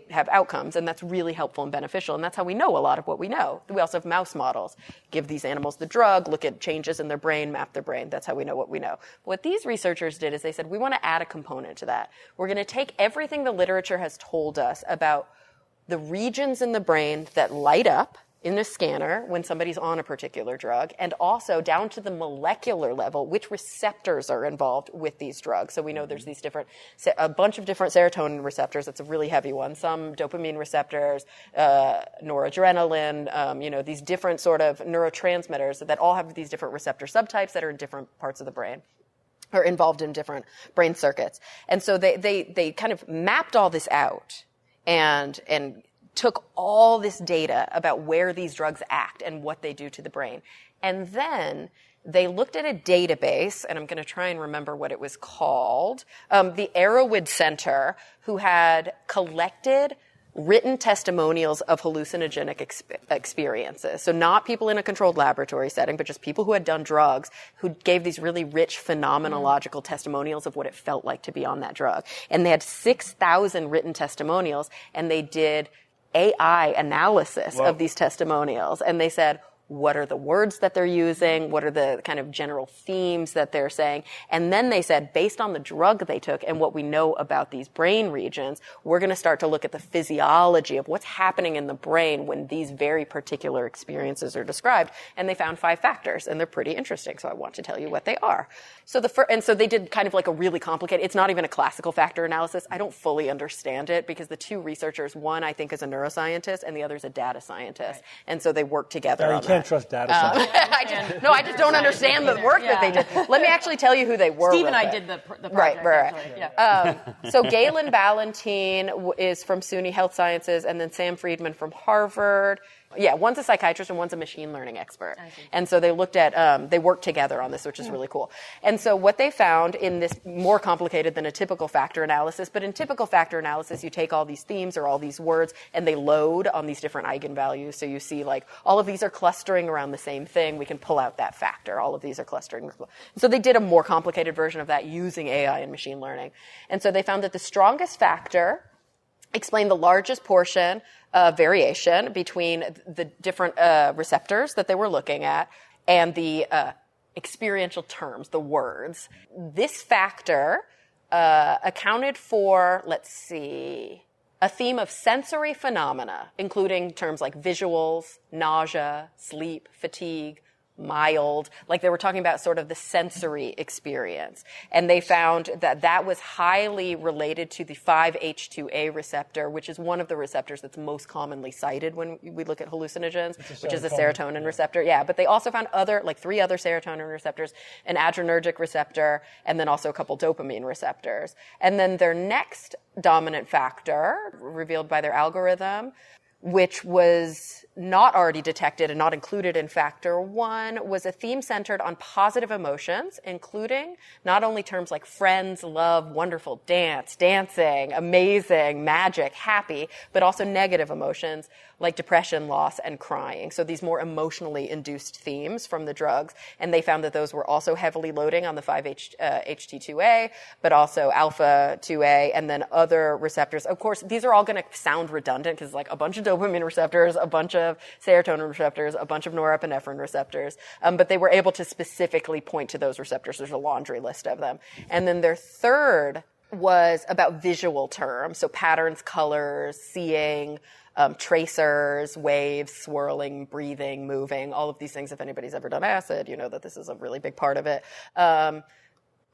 have outcomes, and that's really helpful and beneficial, and that's how we know a lot of what we know. We also have mouse models. Give these animals the drug, look at changes in their brain, map their brain. That's how we know what we know. What these researchers did is they said, we want to add a component to that. We're going to take everything the literature has told us about the regions in the brain that light up in a scanner when somebody's on a particular drug, and also down to the molecular level, which receptors are involved with these drugs. So we know there's a bunch of different serotonin receptors. That's a really heavy one. Some dopamine receptors, noradrenaline, these different sort of neurotransmitters that all have these different receptor subtypes that are in different parts of the brain, or involved in different brain circuits. And so they kind of mapped all this out and took all this data about where these drugs act and what they do to the brain. And then they looked at a database, and I'm going to try and remember what it was called, the Arrowwood Center, who had collected written testimonials of hallucinogenic experiences. So not people in a controlled laboratory setting, but just people who had done drugs, who gave these really rich phenomenological testimonials of what it felt like to be on that drug. And they had 6,000 written testimonials, and they did AI analysis of these testimonials. And they said, what are the words that they're using? What are the kind of general themes that they're saying? And then they said, based on the drug they took and what we know about these brain regions, we're going to start to look at the physiology of what's happening in the brain when these very particular experiences are described. And they found 5 factors, and they're pretty interesting. So I want to tell you what they are. So so they did kind of like a really complicated, it's not even a classical factor analysis. I don't fully understand it, because the two researchers, one I think is a neuroscientist and the other is a data scientist. Right. And so they work together on that. can't trust data science. I just don't understand the work that they did. Let me actually tell you who they were. Steve and I did the project. Right. Yeah. So Galen Ballantine is from SUNY Health Sciences, and then Sam Friedman from Harvard. Yeah, one's a psychiatrist and one's a machine learning expert. And so they looked at, they worked together on this, which is really cool. And so what they found in this, more complicated than a typical factor analysis, but in typical factor analysis, you take all these themes or all these words and they load on these different eigenvalues. So you see like all of these are clustering around the same thing. We can pull out that factor. All of these are clustering. So they did a more complicated version of that using AI and machine learning. And so they found that the strongest factor explained the largest portion of variation between the different receptors that they were looking at and the experiential terms, the words. This factor accounted for, a theme of sensory phenomena, including terms like visuals, nausea, sleep, fatigue, mild, like they were talking about sort of the sensory experience. And they found that that was highly related to the 5-H2A receptor, which is one of the receptors that's most commonly cited when we look at hallucinogens, which is a serotonin receptor. Yeah, but they also found three other serotonin receptors, an adrenergic receptor, and then also a couple dopamine receptors. And then their next dominant factor, revealed by their algorithm, which was not already detected and not included in factor one, was a theme centered on positive emotions, including not only terms like friends, love, wonderful, dance, dancing, amazing, magic, happy, but also negative emotions like depression, loss, and crying. So these more emotionally induced themes from the drugs. And they found that those were also heavily loading on the 5-HT2A, but also alpha-2A, and then other receptors. Of course, these are all going to sound redundant because like a bunch of dopamine receptors, a bunch of serotonin receptors, a bunch of norepinephrine receptors. But they were able to specifically point to those receptors. There's a laundry list of them. And then their third was about visual terms. So patterns, colors, seeing, tracers, waves, swirling, breathing, moving, all of these things. If anybody's ever done acid, you know that this is a really big part of it.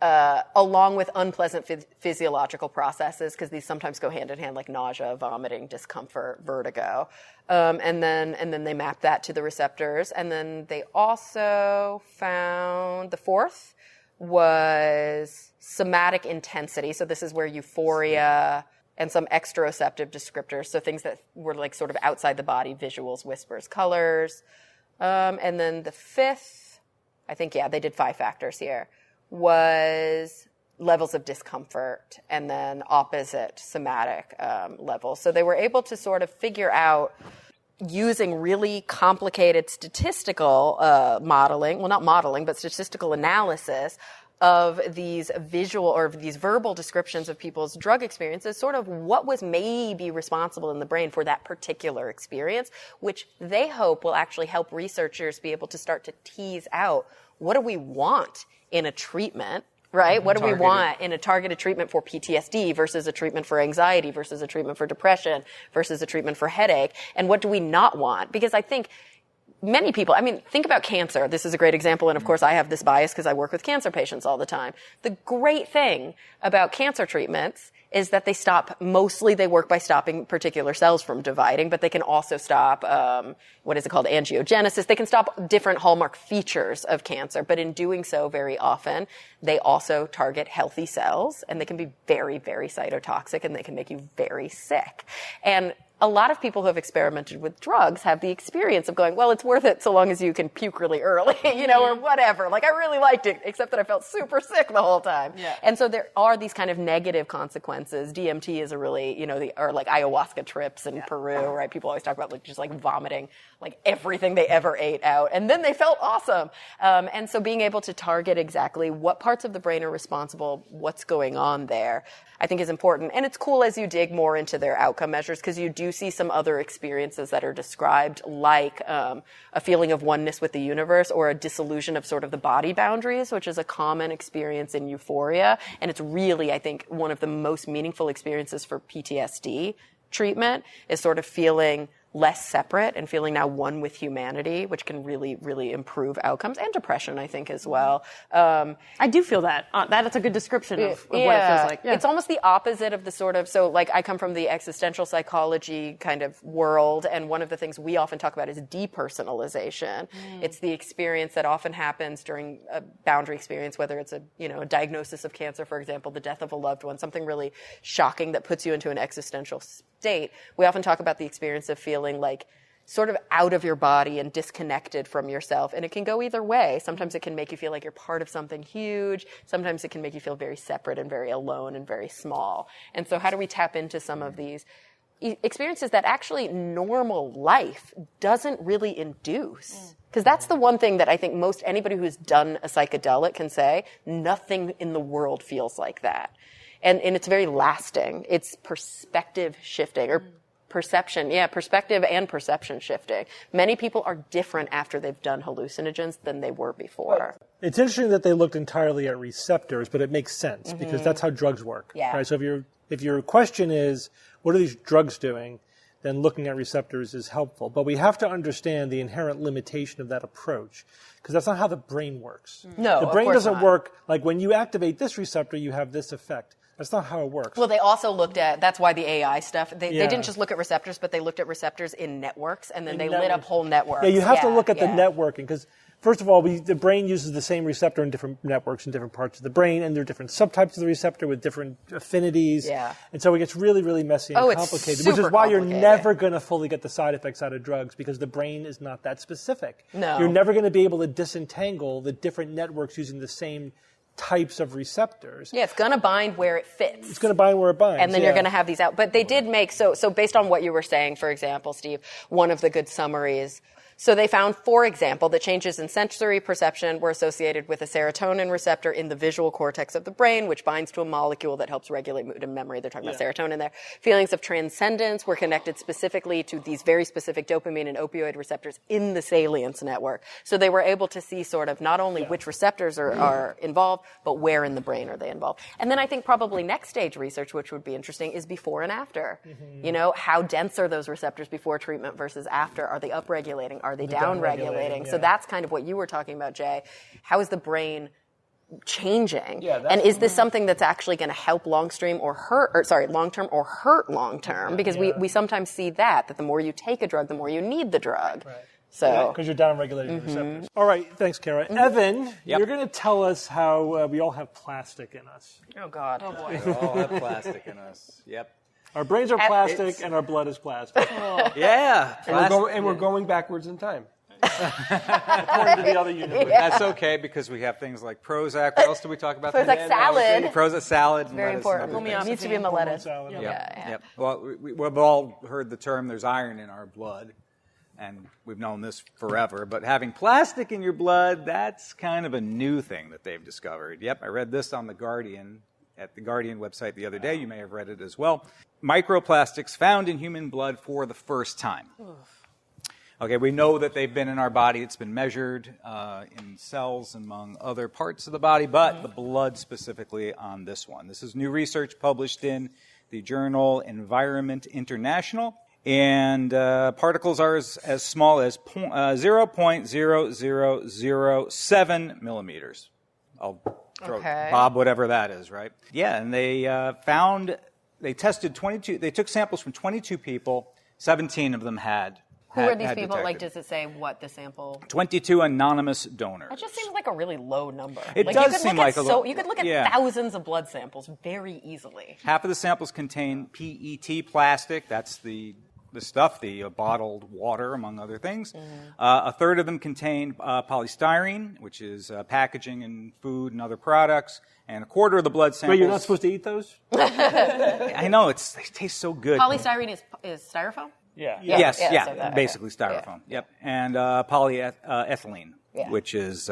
Along with unpleasant physiological processes, because these sometimes go hand in hand, like nausea, vomiting, discomfort, vertigo. And then they mapped that to the receptors. And then they also found the fourth was somatic intensity. So this is where euphoria and some exteroceptive descriptors, so things that were like sort of outside the body, visuals, whispers, colors. And then the fifth, I think, they did 5 factors here, was levels of discomfort and then opposite somatic levels. So they were able to sort of figure out, using really complicated statistical modeling, well, not modeling, but statistical analysis of these visual or these verbal descriptions of people's drug experiences, sort of what was maybe responsible in the brain for that particular experience, which they hope will actually help researchers be able to start to tease out what do we want in a treatment, right? What do we want in a targeted treatment for PTSD versus a treatment for anxiety versus a treatment for depression versus a treatment for headache? And what do we not want? Because I think many people, think about cancer. This is a great example. And of course, I have this bias because I work with cancer patients all the time. The great thing about cancer treatments is that they work by stopping particular cells from dividing, but they can also stop, angiogenesis. They can stop different hallmark features of cancer. But in doing so, very often, they also target healthy cells, and they can be very, very cytotoxic, and they can make you very sick. And a lot of people who have experimented with drugs have the experience of going, well, it's worth it so long as you can puke really early, or whatever. Like, I really liked it, except that I felt super sick the whole time. Yeah. And so there are these kind of negative consequences. DMT is a really, or like ayahuasca trips in Peru, right? People always talk about just vomiting, like everything they ever ate out. And then they felt awesome. And so being able to target exactly what parts of the brain are responsible, what's going on there, I think is important. And it's cool as you dig more into their outcome measures, because you do see some other experiences that are described, like a feeling of oneness with the universe, or a dissolution of sort of the body boundaries, which is a common experience in euphoria. And it's really, I think, one of the most meaningful experiences for PTSD treatment, is sort of feeling less separate and feeling now one with humanity, which can really, really improve outcomes, and depression, I think, as well. I do feel that. That's a good description of what it feels like. Yeah. It's almost the opposite of the sort of, so like I come from the existential psychology kind of world, and one of the things we often talk about is depersonalization. It's the experience that often happens during a boundary experience, whether it's a diagnosis of cancer, for example, the death of a loved one, something really shocking that puts you into an existential state. We often talk about the experience of feeling like sort of out of your body and disconnected from yourself. And it can go either way. Sometimes it can make you feel like you're part of something huge. Sometimes it can make you feel very separate and very alone and very small. And so how do we tap into some of these experiences that actually normal life doesn't really induce? Because that's the one thing that I think most anybody who's done a psychedelic can say, nothing in the world feels like that. And it's very lasting. It's perspective shifting, or perspective and perception shifting. Many people are different after they've done hallucinogens than they were before. It's interesting that they looked entirely at receptors, but it makes sense because that's how drugs work. Yeah. Right? So if your question is, what are these drugs doing, then looking at receptors is helpful. But we have to understand the inherent limitation of that approach, because that's not how the brain works. No, the brain of course doesn't not. work like when you activate this receptor, you have this effect. That's not how it works. Well, they also looked at, that's why the AI stuff, they didn't just look at receptors, but they looked at receptors in networks, and then they lit up whole networks. Yeah, you have to look at the networking, because first of all, the brain uses the same receptor in different networks in different parts of the brain, and there are different subtypes of the receptor with different affinities. Yeah. And so it gets really, really messy and complicated, which is why you're never going to fully get the side effects out of drugs, because the brain is not that specific. No. You're never going to be able to disentangle the different networks using the same types of receptors. Yeah, it's going to bind where it fits. It's going to bind where it binds. And then you're going to have these out. But they did make, so based on what you were saying, for example, Steve, one of the good summaries, so they found, for example, that changes in sensory perception were associated with a serotonin receptor in the visual cortex of the brain, which binds to a molecule that helps regulate mood and memory. They're talking about serotonin there. Feelings of transcendence were connected specifically to these very specific dopamine and opioid receptors in the salience network. So they were able to see sort of not only which receptors are involved, but where in the brain are they involved. And then I think probably next stage research, which would be interesting, is before and after. How dense are those receptors before treatment versus after? Are they upregulating? Are they down-regulating? So that's kind of what you were talking about, Jay. How is the brain changing? And is this something that's actually going to help long-term or hurt long-term? Because we sometimes see that the more you take a drug, the more you need the drug. Right. So because you're down-regulating the receptors. All right, thanks, Kara. Evan, you're going to tell us how we all have plastic in us. Oh, God. Oh, boy. We all have plastic in us. Yep. Our brains are plastic and our blood is plastic. Yeah. And we're going backwards in time. According to the other universe. That's okay, because we have things like Prozac. What else did we talk about? Prozac salad. Prozac salad. And very important. It needs to be in the lettuce. Yep. Well, we've all heard the term, there's iron in our blood. And we've known this forever. But having plastic in your blood, that's kind of a new thing that they've discovered. Yep, I read this on The Guardian, at the Guardian website the other day. You may have read it as well. Microplastics found in human blood for the first time. Okay, we know that they've been in our body. It's been measured in cells among other parts of the body, but the blood specifically on this one. This is new research published in the journal Environment International. And particles are as small as 0.0007 millimeters. I'll throw Bob whatever that is, right? Yeah, and they tested 22, they took samples from 22 people, 17 of them had Who are these people? detected. Like, does it say what the sample? 22 anonymous donors. That just seems like a really low number. It like, does seem like a low. You could look at thousands of blood samples very easily. Half of the samples contain PET plastic. That's the stuff, the bottled water, among other things. A third of them contain polystyrene, which is packaging in food and other products. And a quarter of the blood samples. Wait, you're not supposed to eat those? I know, they taste so good. Polystyrene is styrofoam? Basically styrofoam. Yep. And polyethylene, which is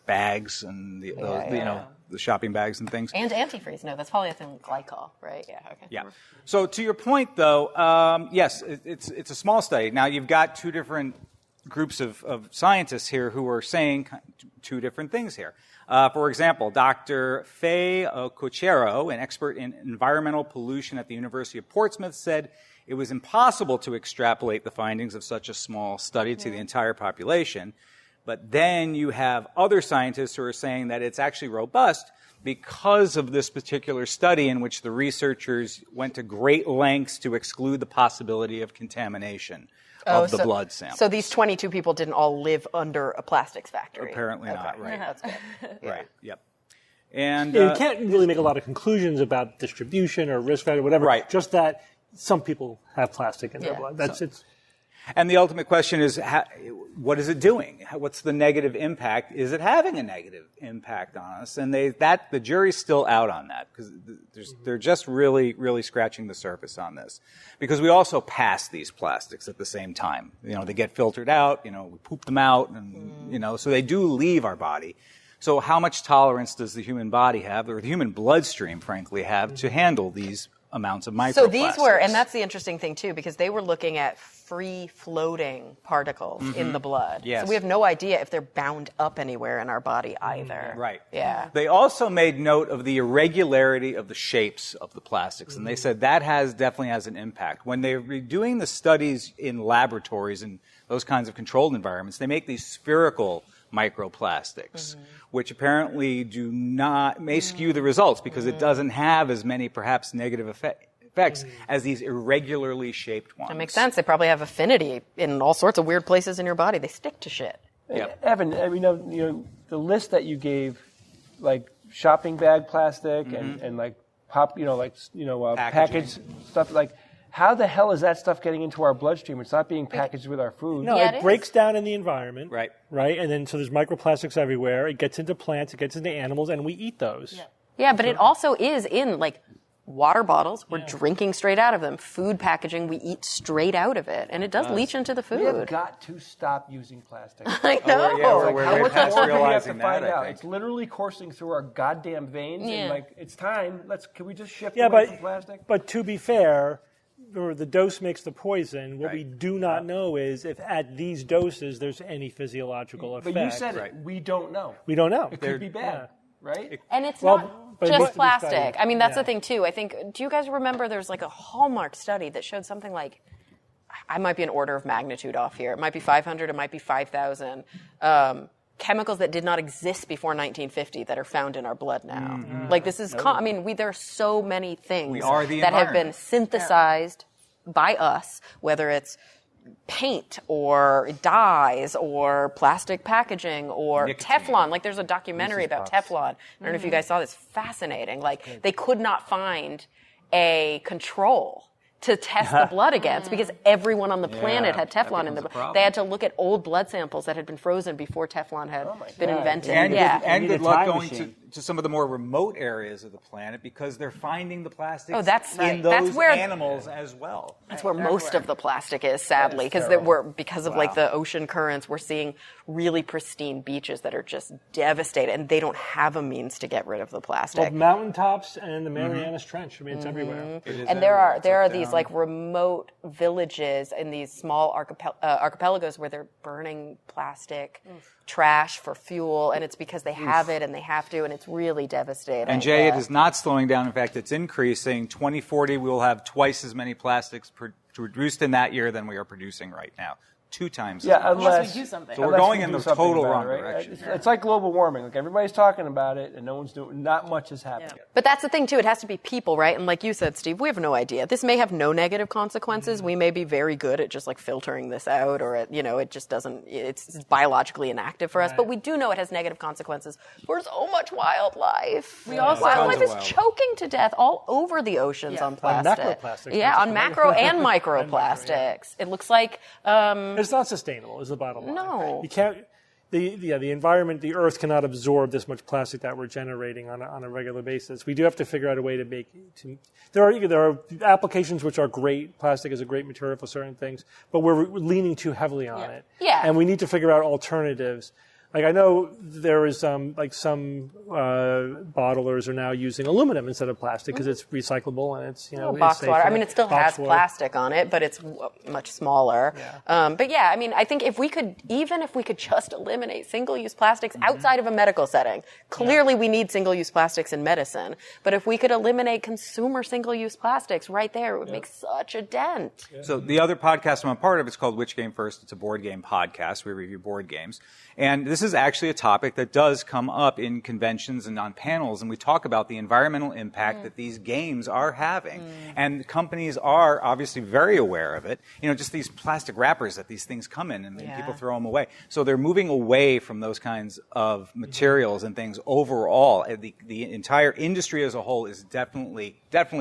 bags and the shopping bags and things. And antifreeze. No, that's polyethylene glycol, right? Yeah. Okay. Yeah. So to your point, though, yes, it's a small study. Now you've got two different groups of scientists here who are saying two different things here. For example, Dr. Faye Cochero, an expert in environmental pollution at the University of Portsmouth, said it was impossible to extrapolate the findings of such a small study to the entire population. But then you have other scientists who are saying that it's actually robust because of this particular study in which the researchers went to great lengths to exclude the possibility of contamination of the blood sample. So these 22 people didn't all live under a plastics factory? Apparently not, right. That's good. Right, yep. And you can't really make a lot of conclusions about distribution or risk factor, whatever. Right. Just that some people have plastic in their blood. That's it. And the ultimate question is, what is it doing? What's the negative impact? Is it having a negative impact on us? And the jury's still out on that because they're just really, really scratching the surface on this. Because we also pass these plastics at the same time. They get filtered out. We poop them out, and so they do leave our body. So how much tolerance does the human body have, or the human bloodstream, frankly, have to handle these amounts of microplastics? So these were, and that's the interesting thing too, because they were looking at free-floating particles in the blood. Yes. So we have no idea if they're bound up anywhere in our body either. Right. Yeah. They also made note of the irregularity of the shapes of the plastics, and they said that definitely has an impact. When they were doing the studies in laboratories and those kinds of controlled environments, they make these spherical microplastics, which apparently may skew the results because it doesn't have as many perhaps negative effects as these irregularly shaped ones. That makes sense. They probably have affinity in all sorts of weird places in your body. They stick to shit. Yep. Evan, the list that you gave, like shopping bag plastic and like packaged stuff, like how the hell is that stuff getting into our bloodstream? It's not being packaged with our food. No, it breaks down in the environment. Right. Right, and then so there's microplastics everywhere. It gets into plants, it gets into animals, and we eat those. Yeah, but it also is in water bottles. We're drinking straight out of them. Food packaging, we eat straight out of it, and it does leach into the food. We have got to stop using plastic. I know. How much more do we have to realizing find that, I out? think. It's literally coursing through our goddamn veins, and it's time. Can we just shift Yeah, away from plastic? but to be fair, the dose makes the poison. What we do not know is if at these doses there's any physiological effect. But you said it. We don't know. We don't know. It could be bad, right? And it's Well, not but it needs just to be studied. plastic. I mean, that's the thing, too. I think, do you guys remember there's a Hallmark study that showed something like, I might be an order of magnitude off here. It might be 500, it might be 5,000. Chemicals that did not exist before 1950 that are found in our blood now. This is, there are so many things that have been synthesized by us, whether it's paint or dyes or plastic packaging or Teflon. There's a documentary about Teflon. I don't know if you guys saw this. Fascinating. They could not find a control to test the blood against because everyone on the planet had Teflon in the blood. They had to look at old blood samples that had been frozen before Teflon had been invented. And good luck going to some of the more remote areas of the planet because they're finding the plastics in those animals as well. That's where most of the plastic is, sadly, because of the ocean currents, we're seeing really pristine beaches that are just devastated, and they don't have a means to get rid of the plastic. Well, mountaintops and the Marianas Trench. I mean, it's everywhere. And there are these remote villages in these small archipelagos where they're burning plastic trash for fuel, and it's because they have it and they have to, and it's really devastating. And Jay, it is not slowing down. In fact, it's increasing. 2040, we will have twice as many plastics produced in that year than we are producing right now. 2 times. Yeah, unless we do something. So we're going in the total wrong direction. It's like global warming. Everybody's talking about it, and no one's doing. Not much is happening. Yeah. But that's the thing too. It has to be people, right? And like you said, Steve, we have no idea. This may have no negative consequences. We may be very good at just filtering this out, or it just doesn't. It's biologically inactive for us. But we do know it has negative consequences for so much wildlife. Wildlife is choking to death all over the oceans on plastic. On macroplastics. Yeah, on macro and microplastics. It looks like. It's not sustainable, is the bottom line. No. You can't. The environment, the Earth cannot absorb this much plastic that we're generating on a regular basis. We do have to figure out a way to make. There are applications which are great. Plastic is a great material for certain things, but we're leaning too heavily on it. Yeah. And we need to figure out alternatives. Like I know there is some bottlers are now using aluminum instead of plastic because it's recyclable and it's box it's water. I safer. mean, it still has plastic on it, but it's much smaller. Yeah. But yeah, I mean, I think if we could just eliminate single-use plastics outside of a medical setting, clearly we need single-use plastics in medicine. But if we could eliminate consumer single-use plastics right there, it would make such a dent. Yeah. So the other podcast I'm a part of, it's called Which Game First? It's a board game podcast. We review board games. And this is actually a topic that does come up in conventions and on panels, and we talk about the environmental impact that these games are having. And companies are obviously very aware of it. Just these plastic wrappers that these things come in, and people throw them away. So they're moving away from those kinds of materials and things overall. The entire industry as a whole is definitely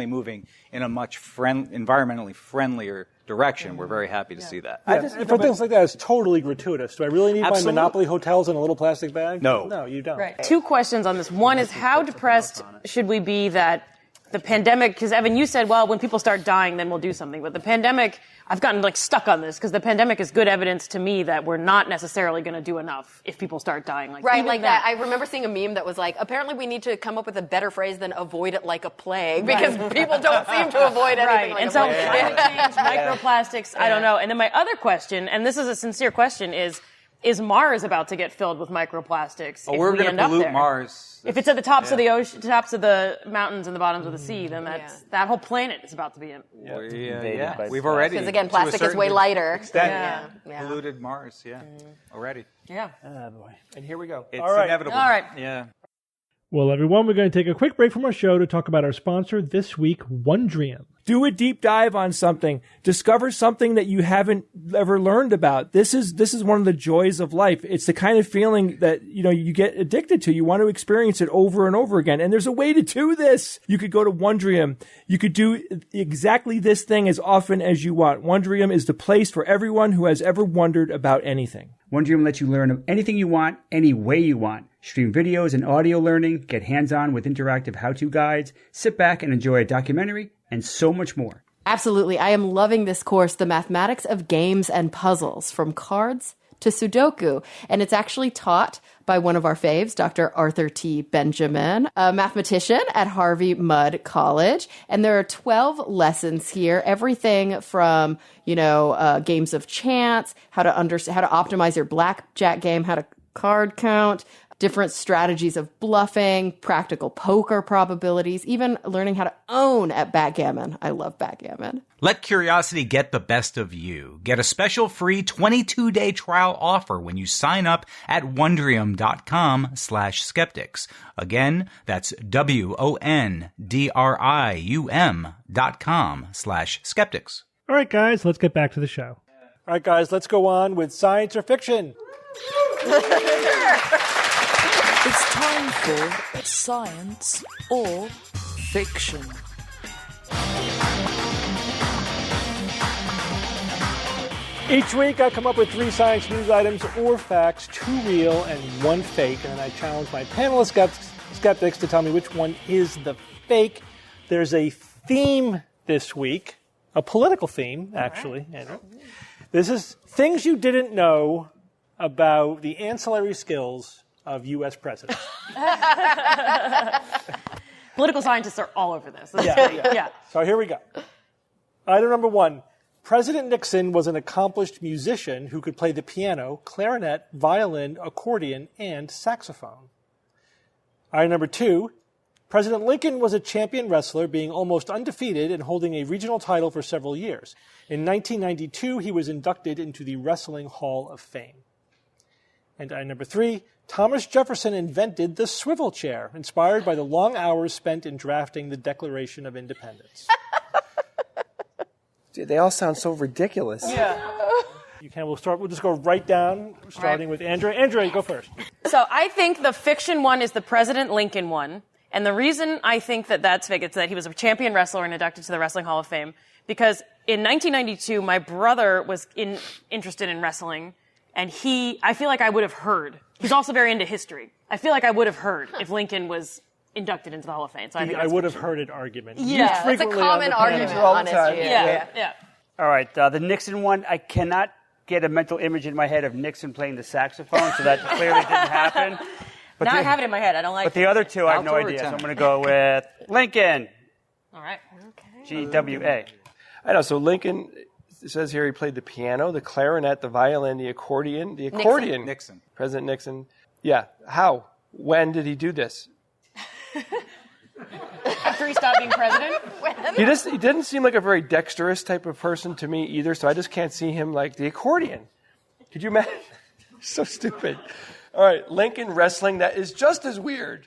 moving in a much environmentally friendlier direction. We're very happy to see that. For things like that, it's totally gratuitous. Do I really need my Monopoly hotels in a little plastic bag? No, you don't. Right. 2 questions on this. One is, how depressed should we be that the pandemic, because Evan, you said, well, when people start dying, then we'll do something. But the pandemic, I've gotten stuck on this because the pandemic is good evidence to me that we're not necessarily going to do enough if people start dying. Right, like that. I remember seeing a meme that was like, apparently we need to come up with a better phrase than avoid it like a plague because people don't seem to avoid anything like a plague. And so climate change, microplastics, I don't know. And then my other question, and this is a sincere question, is Mars about to get filled with microplastics? Oh, we're going to pollute Mars. If it's at the tops of the ocean, tops of the mountains and the bottoms of the sea, then that whole planet is about to be in. We've already, because again, plastic is way lighter. Polluted Mars, already. Yeah. Oh, boy. And here we go. It's all right. inevitable. All right. Yeah. Well, everyone, we're going to take a quick break from our show to talk about our sponsor this week, Wondrium. Do a deep dive on something. Discover something that you haven't ever learned about. This is one of the joys of life. It's the kind of feeling that, you get addicted to. You want to experience it over and over again. And there's a way to do this. You could go to Wondrium. You could do exactly this thing as often as you want. Wondrium is the place for everyone who has ever wondered about anything. Wondrium lets you learn anything you want, any way you want. Stream videos and audio learning, get hands-on with interactive how-to guides, sit back and enjoy a documentary, and so much more. Absolutely. I am loving this course, The Mathematics of Games and Puzzles, from cards to Sudoku. And it's actually taught by one of our faves, Dr. Arthur T. Benjamin, a mathematician at Harvey Mudd College. And there are 12 lessons here, everything from, games of chance, how to optimize your blackjack game, how to card count, different strategies of bluffing, practical poker probabilities, even learning how to own at backgammon. I love backgammon. Let curiosity get the best of you. Get a special free 22-day trial offer when you sign up at Wondrium.com/skeptics. Again, that's WONDRIUM.com/skeptics. All right, guys, let's get back to the show. All right, guys, let's go on with science or fiction. It's time for science or fiction. Each week I come up with 3 science news items or facts, 2 real and 1 fake, and I challenge my panelist skeptics to tell me which one is the fake. There's a theme this week, a political theme, actually. Andrew. This is things you didn't know about the ancillary skills of U.S. presidents. Political scientists are all over this. Yeah. So here we go. Item number 1. President Nixon was an accomplished musician who could play the piano, clarinet, violin, accordion, and saxophone. Item number 2. President Lincoln was a champion wrestler, being almost undefeated and holding a regional title for several years. In 1992, he was inducted into the Wrestling Hall of Fame. And item number 3. Thomas Jefferson invented the swivel chair, inspired by the long hours spent in drafting the Declaration of Independence. Dude, they all sound so ridiculous. Yeah. We'll just go right down, starting with Andrea. Andrea, go first. So I think the fiction one is the President Lincoln one. And the reason I think that that's fake is that he was a champion wrestler and inducted to the Wrestling Hall of Fame. Because in 1992, my brother was interested in wrestling. And I feel like I would have heard. He's also very into history. I feel like I would have heard if Lincoln was inducted into the Hall of Fame. So I would have heard it argument. Yeah, it's a common argument, honestly. Yeah. All right, the Nixon one, I cannot get a mental image in my head of Nixon playing the saxophone, so that clearly didn't happen. But Now I have it in my head. I don't like But the other two, I have no Alto or idea. So I'm tenor? going to go with Lincoln. All right. GWA. I know. So Lincoln, it says here he played the piano, the clarinet, the violin, the accordion. The accordion. Nixon. President Nixon. Yeah. How? When did he do this? After he stopped being president? He didn't seem like a very dexterous type of person to me either, so I just can't see him like the accordion. Could you imagine? So stupid. All right, Lincoln wrestling, that is just as weird.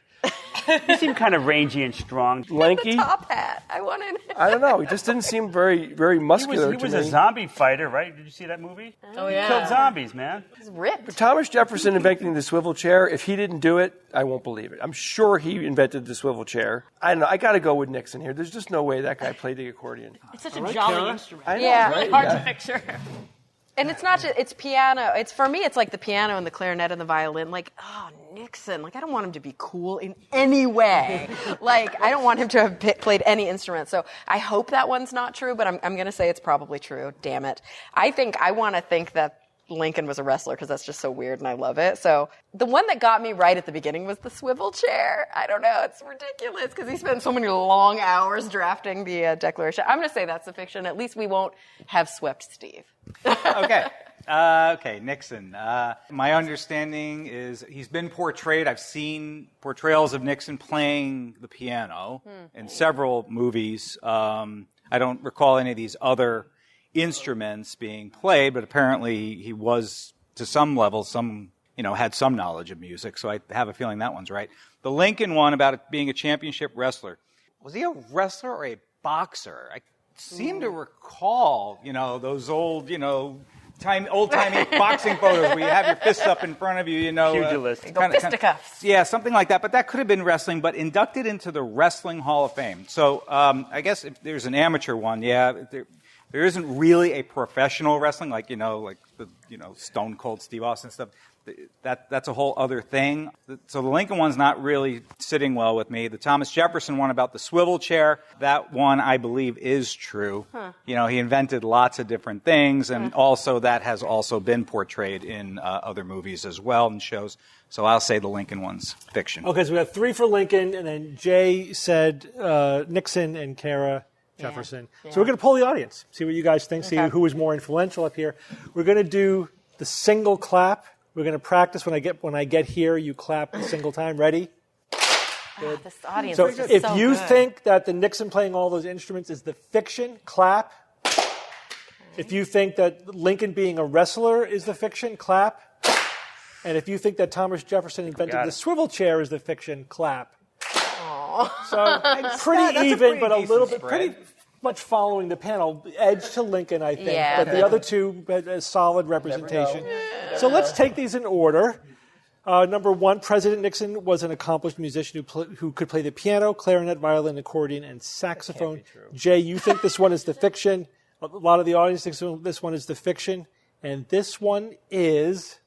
He seemed kind of rangy and strong. Lanky? Top hat. I wanted. I don't know. He just didn't seem very, very muscular He was to a me. zombie fighter, right? Did you see that movie? Oh, He yeah. killed zombies, man. He's ripped. Thomas Jefferson inventing the swivel chair, if he didn't do it, I won't believe it. I'm sure he invented the swivel chair. I don't know. I got to go with Nixon here. There's just no way that guy played the accordion. It's such a jolly instrument. I know, Yeah. right? Really hard to picture. And it's not just, it's piano. It's for me, it's like the piano and the clarinet and the violin. Like, oh, Nixon. Like, I don't want him to be cool in any way. Like, I don't want him to have played any instrument. So I hope that one's not true, but I'm going to say it's probably true. Damn it. I want to think that Lincoln was a wrestler because that's just so weird and I love it. So the one that got me right at the beginning was the swivel chair. I don't know. It's ridiculous because he spent so many long hours drafting the Declaration. I'm going to say that's a fiction. At least we won't have swept Steve. Okay. Okay, Nixon. My understanding is he's been portrayed. I've seen portrayals of Nixon playing the piano in several movies. I don't recall any of these other instruments being played, but apparently he was, to some level, had some knowledge of music. So I have a feeling that one's right. The Lincoln one about it being a championship wrestler. Was he a wrestler or a boxer? I seem to recall, those old, old-timey boxing photos where you have your fists up in front of you, Pugilist. Fisticuffs. Yeah, something like that. But that could have been wrestling, but inducted into the Wrestling Hall of Fame. So I guess if there's an amateur one, there isn't really a professional wrestling like the Stone Cold Steve Austin stuff. That's a whole other thing. So the Lincoln one's not really sitting well with me. The Thomas Jefferson one about the swivel chair, that one I believe is true. Huh. He invented lots of different things, and also that has also been portrayed in other movies as well and shows. So I'll say the Lincoln one's fiction. Okay, so we got 3 for Lincoln, and then Jay said Nixon and Kara Jefferson. Yeah. So we're going to poll the audience, see what you guys think, see who was more influential up here. We're going to do the single clap. We're going to practice when I get here. You clap a single time. Ready? Good. This audience So is just if so you good. think that the Nixon playing all those instruments is the fiction, clap. If you think that Lincoln being a wrestler is the fiction, clap. And if you think that Thomas Jefferson invented the swivel chair is the fiction, clap. So pretty even, but a little bit, pretty much following the panel. Edge to Lincoln, I think. Yeah, but the other two had a solid representation. So let's take these in order. Number 1, President Nixon was an accomplished musician who could play the piano, clarinet, violin, accordion, and saxophone. Jay, you think this one is the fiction. A lot of the audience thinks this one is the fiction. And this one is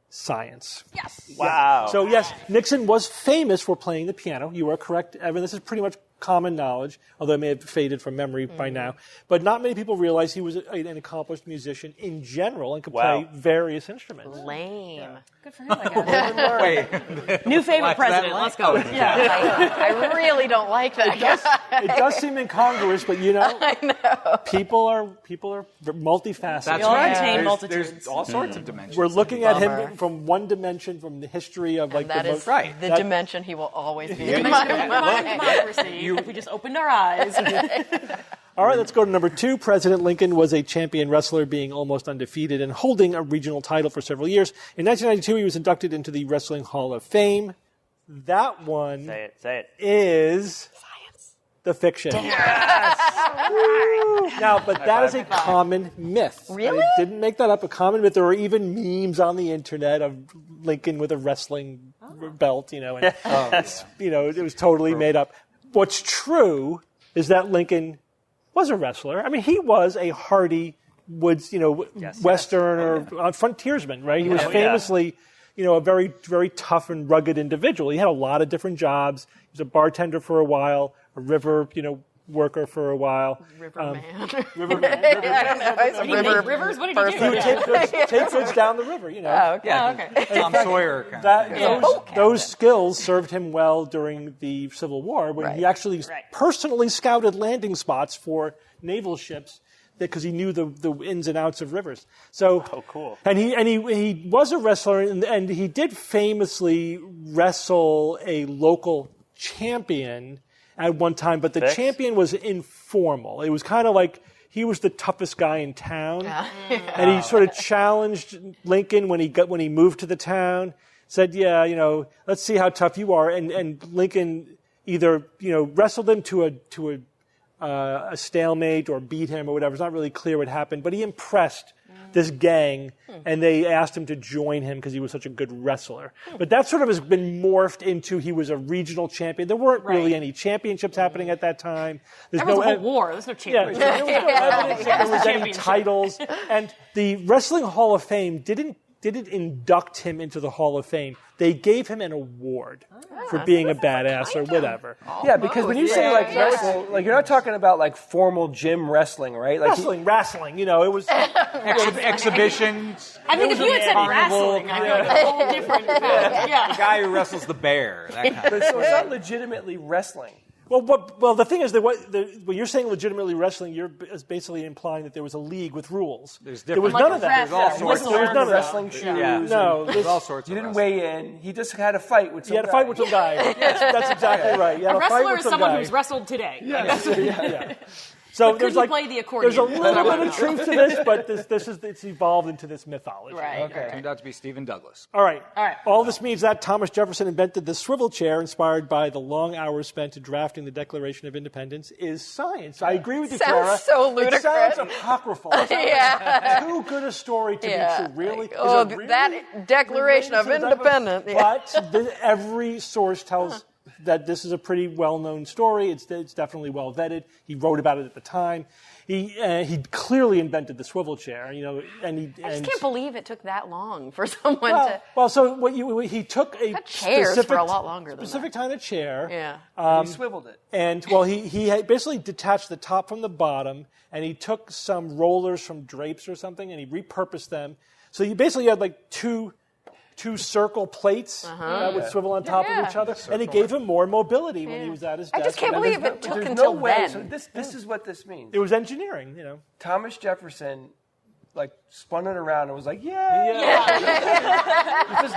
science. Yes. Wow. So, yes, Nixon was famous for playing the piano. You are correct, Evan. This is pretty much common knowledge, although it may have faded from memory by now. But not many people realize he was an accomplished musician in general and could play various instruments. Lame. Yeah. Good for him, I guess. Wait. New favorite president. Let's go. Yeah. I really don't like that guy. It does seem incongruous, but I know. people are multifaceted. That's We all right. contain There's multitudes. all sorts of dimensions. We're looking at Bummer. him from one dimension, from the history of like That the is right. the that- dimension he will always be. The in dimension my of modern mind. democracy. If we just opened our eyes. All right, let's go to number 2. President Lincoln was a champion wrestler, being almost undefeated and holding a regional title for several years. In 1992, he was inducted into the Wrestling Hall of Fame. That one Say it. is the fiction. Now, but that is a common myth. Really? I didn't make that up. A common myth. There are even memes on the internet of Lincoln with a wrestling belt, and it was totally made up. What's true is that Lincoln was a wrestler. I mean, he was a hardy woods, Western or frontiersman, right? He was famously, a very, very tough and rugged individual. He had a lot of different jobs. He was a bartender for a while, a river, worker for a while. Riverman. Riverman. Rivers? What did you do? He would take goods down the river, Oh, okay. Yeah, okay. Tom Sawyer kind of. Those skills served him well during the Civil War when he actually personally scouted landing spots for naval ships because he knew the ins and outs of rivers. So, cool. And he was a wrestler, and he did famously wrestle a local champion at one time, but the champion was informal. It was kind of like he was the toughest guy in town, and he sort of challenged Lincoln when he moved to the town. Said, "Yeah, let's see how tough you are." And Lincoln either wrestled him to a stalemate or beat him or whatever. It's not really clear what happened, but he impressed this gang, and they asked him to join him because he was such a good wrestler. But that sort of has been morphed into he was a regional champion. There weren't really any championships happening at that time. There was a whole war. There's no championship. There was no evidence that there was any titles. And the Wrestling Hall of Fame didn't induct him into the Hall of Fame. They gave him an award for being a badass or whatever. Yeah, because when you say wrestle, you're not talking about formal gym wrestling, right? Wrestling. It was exhibitions. I think if you had said wrestling, I feel like a whole different path. Yeah. The guy who wrestles the bear. That kind of But so it's not legitimately wrestling. Well, the thing is that when you're saying legitimately wrestling, you're basically implying that there was a league with rules. There was none of that. There's all sorts There was none of that. Wrestling shoes. No, There's all sorts You of didn't weigh in. He just had a fight with some He had a fight with some guy. Yes, that's exactly right. A wrestler is someone who's wrestled today. Yeah. So Could you play the accordion? There's a little bit of truth to this, but it's evolved into this mythology. Right. Okay. Turned out to be Stephen Douglas. All right. All this means that Thomas Jefferson invented the swivel chair inspired by the long hours spent in drafting the Declaration of Independence is science. I agree with you, Clara. Sounds so ludicrous. It sounds apocryphal. It sounds too good a story to be true. Really? That Declaration of Independence. But every source tells that this is a pretty well-known story. It's definitely well vetted. He wrote about it at the time. He clearly invented the swivel chair. I just can't believe it took that long for someone to. Well, so he took a chairs for a lot longer than specific kind of chair. Yeah. He swiveled it. And he had basically detached the top from the bottom, and he took some rollers from drapes or something, and he repurposed them. So you basically had two circle plates that would swivel on top of each other, and it gave him more mobility when he was at his desk. I just can't believe it took There's until no way. then. So this is what this means. It was engineering, Thomas Jefferson spun it around and was like, There's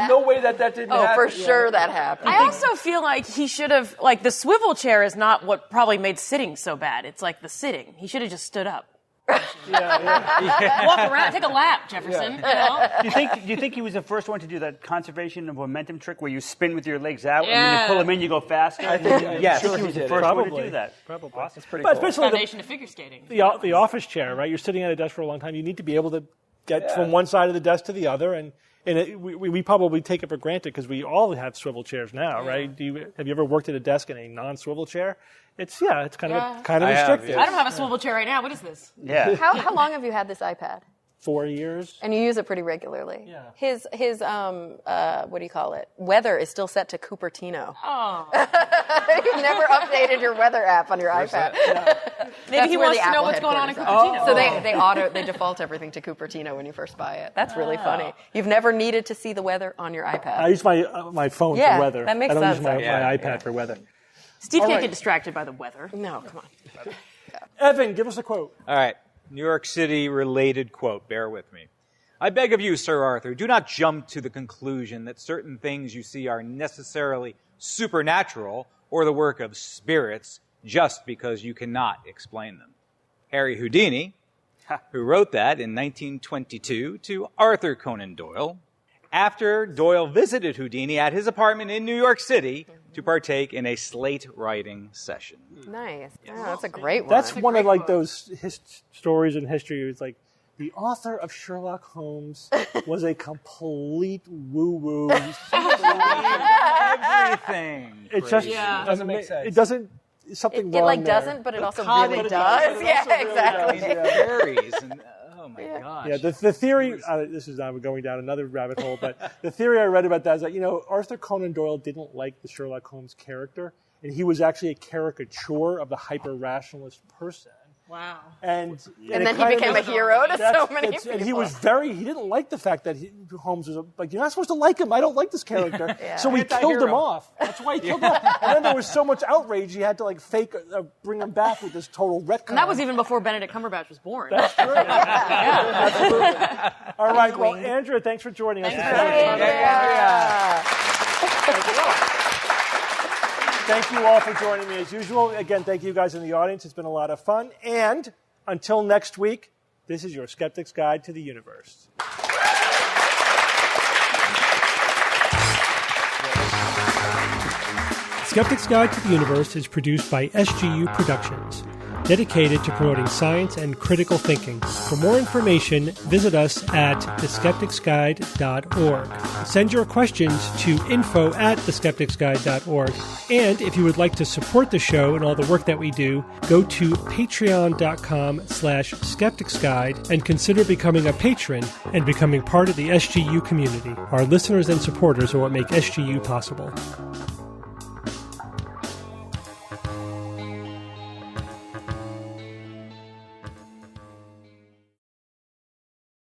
no way that didn't happen. Oh, for sure that happened. I also feel like he should have, the swivel chair is not what probably made sitting so bad. It's like the sitting. He should have just stood up. Walk around, take a lap, Jefferson. Do you think he was the first one to do that conservation of momentum trick where you spin with your legs out and when you pull them in, you go faster? I think yes, sure he was the did. first Probably. one to do that. Probably. Awesome. That's pretty But cool. especially Foundation to figure skating. the office chair, right? You're sitting at a desk for a long time. You need to be able to get from one side of the desk to the other, and we probably take it for granted because we all have swivel chairs now, right? Have you ever worked at a desk in a non-swivel chair? It's kind of restrictive. I don't have a swivel chair right now. What is this? Yeah. How long have you had this iPad? 4 years. And you use it pretty regularly. Yeah. His what do you call it? Weather is still set to Cupertino. Oh. You've never updated your weather app on your iPad. Maybe he wants to know what's going on in Cupertino. So they default everything to Cupertino when you first buy it. That's really funny. You've never needed to see the weather on your iPad. I use my phone for weather. That makes I don't sense. use my iPad for weather. Steve can't get distracted by the weather. No, come on. Evan, give us a quote. All right. New York City related quote. Bear with me. I beg of you, Sir Arthur, do not jump to the conclusion that certain things you see are necessarily supernatural or the work of spirits just because you cannot explain them. Harry Houdini, who wrote that in 1922 to Arthur Conan Doyle, after Doyle visited Houdini at his apartment in New York City to partake in a slate writing session. Nice. Oh, that's a great one. That's one of those stories in history. It's like the author of Sherlock Holmes was a complete woo-woo. Everything. It just doesn't make sense. It doesn't. Something it wrong doesn't, there. but it also really does. Yeah, exactly. Fairies and oh my gosh. Yeah, the theory. This is I'm going down another rabbit hole, but the theory I read about that is that Arthur Conan Doyle didn't like the Sherlock Holmes character. and he was actually a caricature of the hyper-rationalist person. Wow. And then he became a hero to so many people. And he didn't like the fact that Holmes was like, you're not supposed to like him. I don't like this character. So he killed him off. That's why he killed him off. And then there was so much outrage, he had to like bring him back with this total retcon. And that was even before Benedict Cumberbatch was born. That's true. Absolutely. All right. Well, Andrea, thanks for joining us. Thank you all for joining me as usual. Again, thank you guys in the audience. It's been a lot of fun. And until next week, this is your Skeptic's Guide to the Universe. Skeptic's Guide to the Universe is produced by SGU Productions, dedicated to promoting science and critical thinking. For more information, visit us at theskepticsguide.org. Send your questions to info@theskepticsguide.org. And if you would like to support the show and all the work that we do, go to patreon.com/skepticsguide and consider becoming a patron and becoming part of the SGU community. Our listeners and supporters are what make SGU possible.